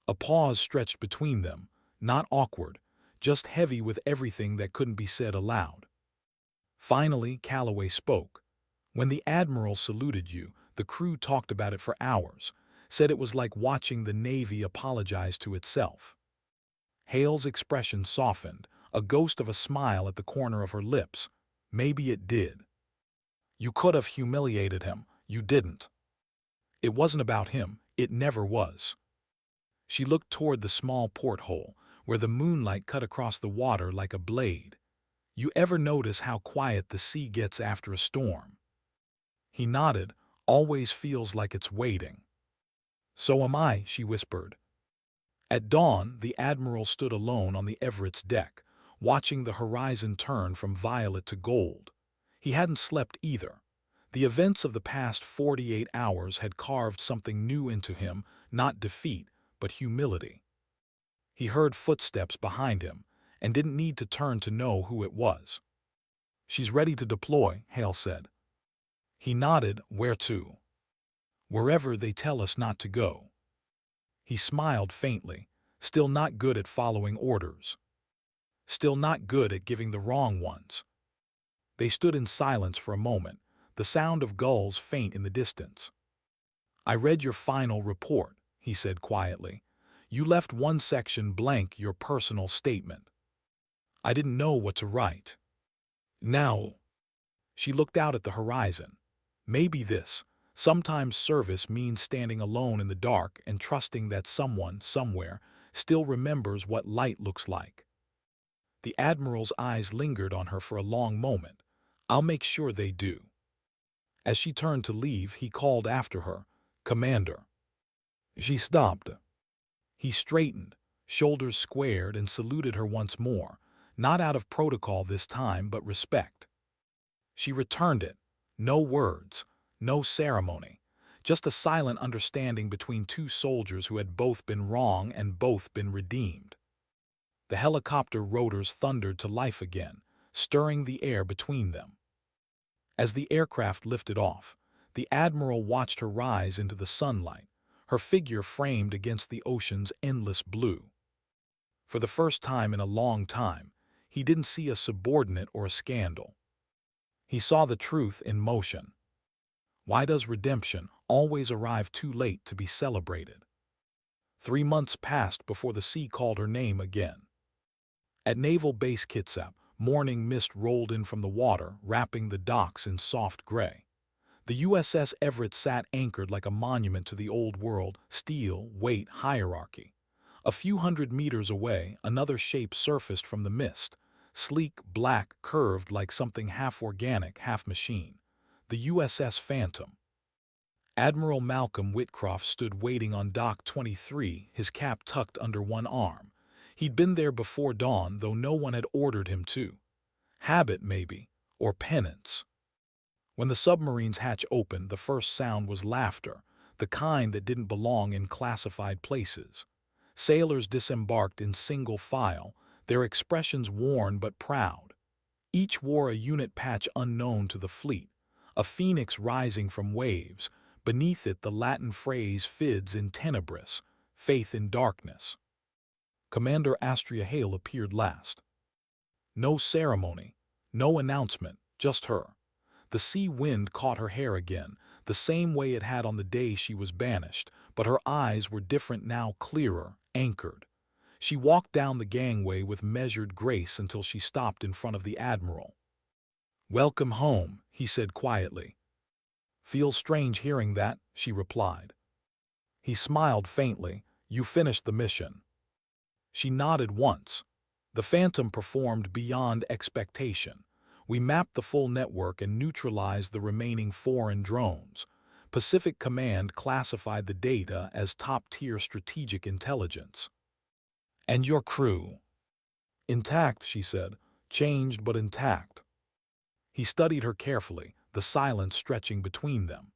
A pause stretched between them, not awkward, just heavy with everything that couldn't be said aloud. Finally, Calloway spoke. "When the Admiral saluted you, the crew talked about it for hours, said it was like watching the Navy apologize to itself." Hale's expression softened, a ghost of a smile at the corner of her lips. "Maybe it did. You could have humiliated him. You didn't." "It wasn't about him. It never was." She looked toward the small porthole, where the moonlight cut across the water like a blade. "You ever notice how quiet the sea gets after a storm?" He nodded. "Always feels like it's waiting." "So am I," she whispered. At dawn, the Admiral stood alone on the Everett's deck, watching the horizon turn from violet to gold. He hadn't slept either. The events of the past 48 hours had carved something new into him, not defeat, but humility. He heard footsteps behind him, and didn't need to turn to know who it was. "She's ready to deploy," Hale said. He nodded. "Where to?" "Wherever they tell us not to go." He smiled faintly, still not good at following orders. Still not good at giving the wrong ones. They stood in silence for a moment, the sound of gulls faint in the distance. "I read your final report," he said quietly. "You left one section blank, your personal statement. I didn't know what to write." "Now." She looked out at the horizon. "Maybe this. Sometimes service means standing alone in the dark and trusting that someone, somewhere, still remembers what light looks like." The Admiral's eyes lingered on her for a long moment. "I'll make sure they do." As she turned to leave, he called after her, "Commander." She stopped. He straightened, shoulders squared, and saluted her once more, not out of protocol this time, but respect. She returned it. No words, no ceremony, just a silent understanding between 2 soldiers who had both been wrong and both been redeemed. The helicopter rotors thundered to life again, stirring the air between them. As the aircraft lifted off, the Admiral watched her rise into the sunlight, her figure framed against the ocean's endless blue. For the first time in a long time, he didn't see a subordinate or a scandal. He saw the truth in motion. Why does redemption always arrive too late to be celebrated? 3 months passed before the sea called her name again. At Naval Base Kitsap, morning mist rolled in from the water, wrapping the docks in soft gray. The USS Everett sat anchored like a monument to the old world, steel, weight, hierarchy. A few hundred meters away, another shape surfaced from the mist, sleek, black, curved like something half organic, half machine. The USS Phantom. Admiral Malcolm Whitcroft stood waiting on Dock 23, his cap tucked under one arm. He'd been there before dawn, though no one had ordered him to. Habit, maybe, or penance. When the submarine's hatch opened, the first sound was laughter, the kind that didn't belong in classified places. Sailors disembarked in single file, their expressions worn but proud. Each wore a unit patch unknown to the fleet, a phoenix rising from waves, beneath it the Latin phrase fides in tenebris, faith in darkness. Commander Astria Hale appeared last. No ceremony, no announcement, just her. The sea wind caught her hair again, the same way it had on the day she was banished, but her eyes were different now, clearer, anchored. She walked down the gangway with measured grace until she stopped in front of the Admiral. "Welcome home," he said quietly. "Feels strange hearing that," she replied. He smiled faintly. "You finished the mission." She nodded once. The Phantom performed beyond expectation. We mapped the full network and neutralized the remaining foreign drones. Pacific Command classified the data as top-tier strategic intelligence. "And your crew?" "Intact," she said. "Changed but intact." He studied her carefully, the silence stretching between them.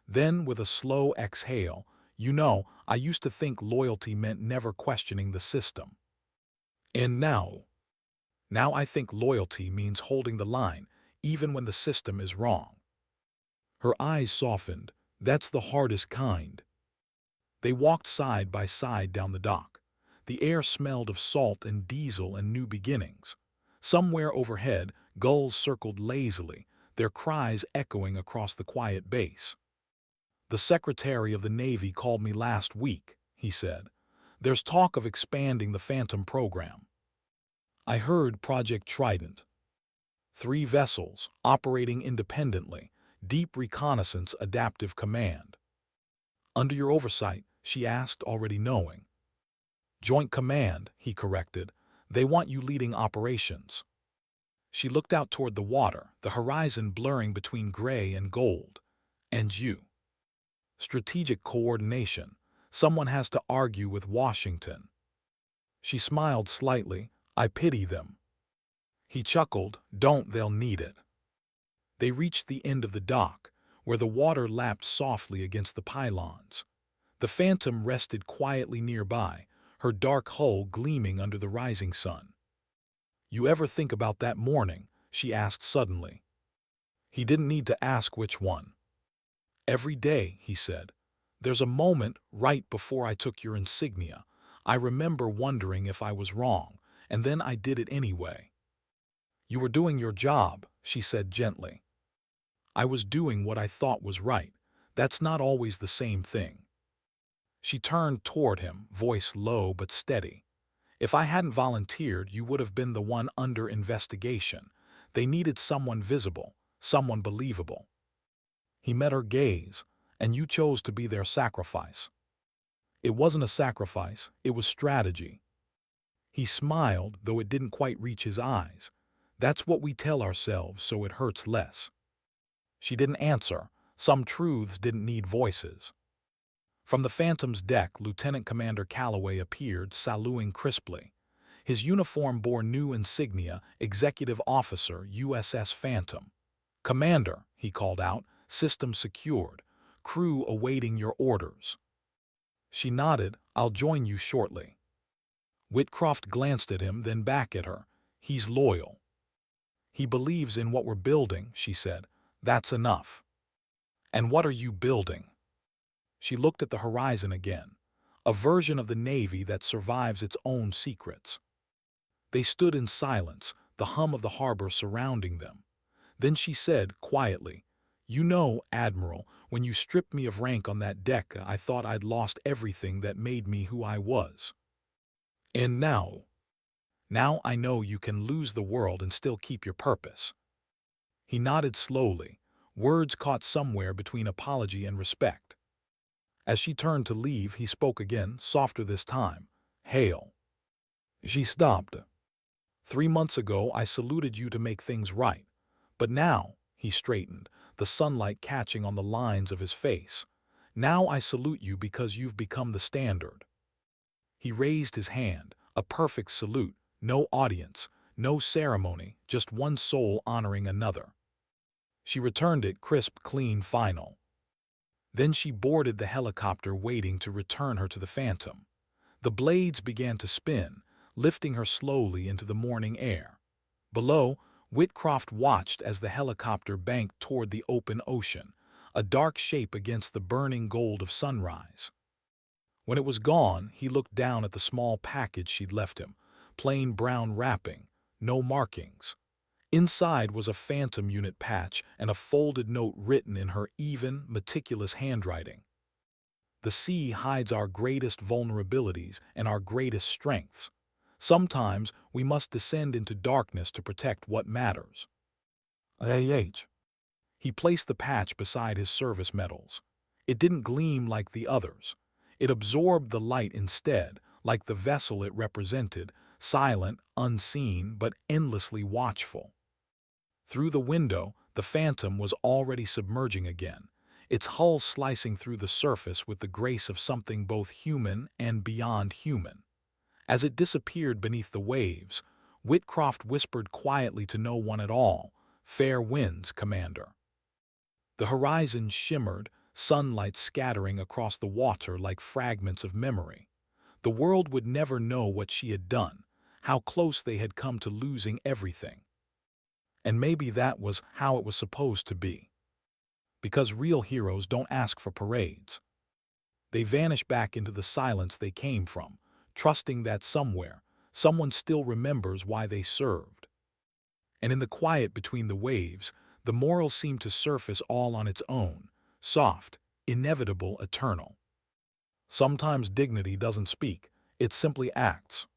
Then, with a slow exhale, "You know, I used to think loyalty meant never questioning the system. And now I think loyalty means holding the line, even when the system is wrong." Her eyes softened. "That's the hardest kind." They walked side by side down the dock. The air smelled of salt and diesel and new beginnings. Somewhere overhead, gulls circled lazily, their cries echoing across the quiet base. "The Secretary of the Navy called me last week," he said. "There's talk of expanding the Phantom program. I heard Project Trident. 3 vessels, operating independently, deep reconnaissance, adaptive command." "Under your oversight?" she asked, already knowing. "Joint command," he corrected. "They want you leading operations." She looked out toward the water, the horizon blurring between gray and gold. "And you?" "Strategic coordination. Someone has to argue with Washington." She smiled slightly. "I pity them." He chuckled. "Don't, they'll need it." They reached the end of the dock, where the water lapped softly against the pylons. The Phantom rested quietly nearby, her dark hull gleaming under the rising sun. "You ever think about that morning?" she asked suddenly. He didn't need to ask which one. "Every day," he said. "There's a moment right before I took your insignia. I remember wondering if I was wrong, and then I did it anyway." "You were doing your job," she said gently. "I was doing what I thought was right. That's not always the same thing." She turned toward him, voice low but steady. "If I hadn't volunteered, you would have been the one under investigation. They needed someone visible, someone believable." He met her gaze. "And you chose to be their sacrifice." "It wasn't a sacrifice, it was strategy." He smiled, though it didn't quite reach his eyes. "That's what we tell ourselves, so it hurts less." She didn't answer. Some truths didn't need voices. From the Phantom's deck, Lieutenant Commander Calloway appeared, saluting crisply. His uniform bore new insignia, Executive Officer, USS Phantom. "Commander," he called out, "system secured. Crew awaiting your orders." She nodded. "I'll join you shortly." Whitcroft glanced at him, then back at her. "He's loyal." "He believes in what we're building," she said. "That's enough." "And what are you building?" She looked at the horizon again. "A version of the Navy that survives its own secrets." They stood in silence, the hum of the harbor surrounding them. Then she said, quietly, "You know, Admiral, when you stripped me of rank on that deck, I thought I'd lost everything that made me who I was. And now I know you can lose the world and still keep your purpose." He nodded slowly, words caught somewhere between apology and respect. As she turned to leave, he spoke again, softer this time. "Hale." She stopped. 3 months ago, I saluted you to make things right. But now, he straightened, the sunlight catching on the lines of his face. Now I salute you because you've become the standard. He raised his hand, a perfect salute, no audience, no ceremony, just one soul honoring another. She returned it crisp, clean, final. Then she boarded the helicopter waiting to return her to the Phantom. The blades began to spin, lifting her slowly into the morning air. Below, Whitcroft watched as the helicopter banked toward the open ocean, a dark shape against the burning gold of sunrise. When it was gone, he looked down at the small package she'd left him, plain brown wrapping, no markings. Inside was a Phantom unit patch and a folded note written in her even, meticulous handwriting. The sea hides our greatest vulnerabilities and our greatest strengths. Sometimes we must descend into darkness to protect what matters. A.H. He placed the patch beside his service medals. It didn't gleam like the others. It absorbed the light instead, like the vessel it represented, silent, unseen, but endlessly watchful. Through the window, the Phantom was already submerging again, its hull slicing through the surface with the grace of something both human and beyond human. As it disappeared beneath the waves, Whitcroft whispered quietly to no one at all, "Fair winds, Commander." The horizon shimmered, sunlight scattering across the water like fragments of memory. The world would never know what she had done, how close they had come to losing everything. And maybe that was how it was supposed to be. Because real heroes don't ask for parades. They vanish back into the silence they came from, trusting that somewhere, someone still remembers why they served. And in the quiet between the waves, the moral seemed to surface all on its own, soft, inevitable, eternal. Sometimes dignity doesn't speak, it simply acts.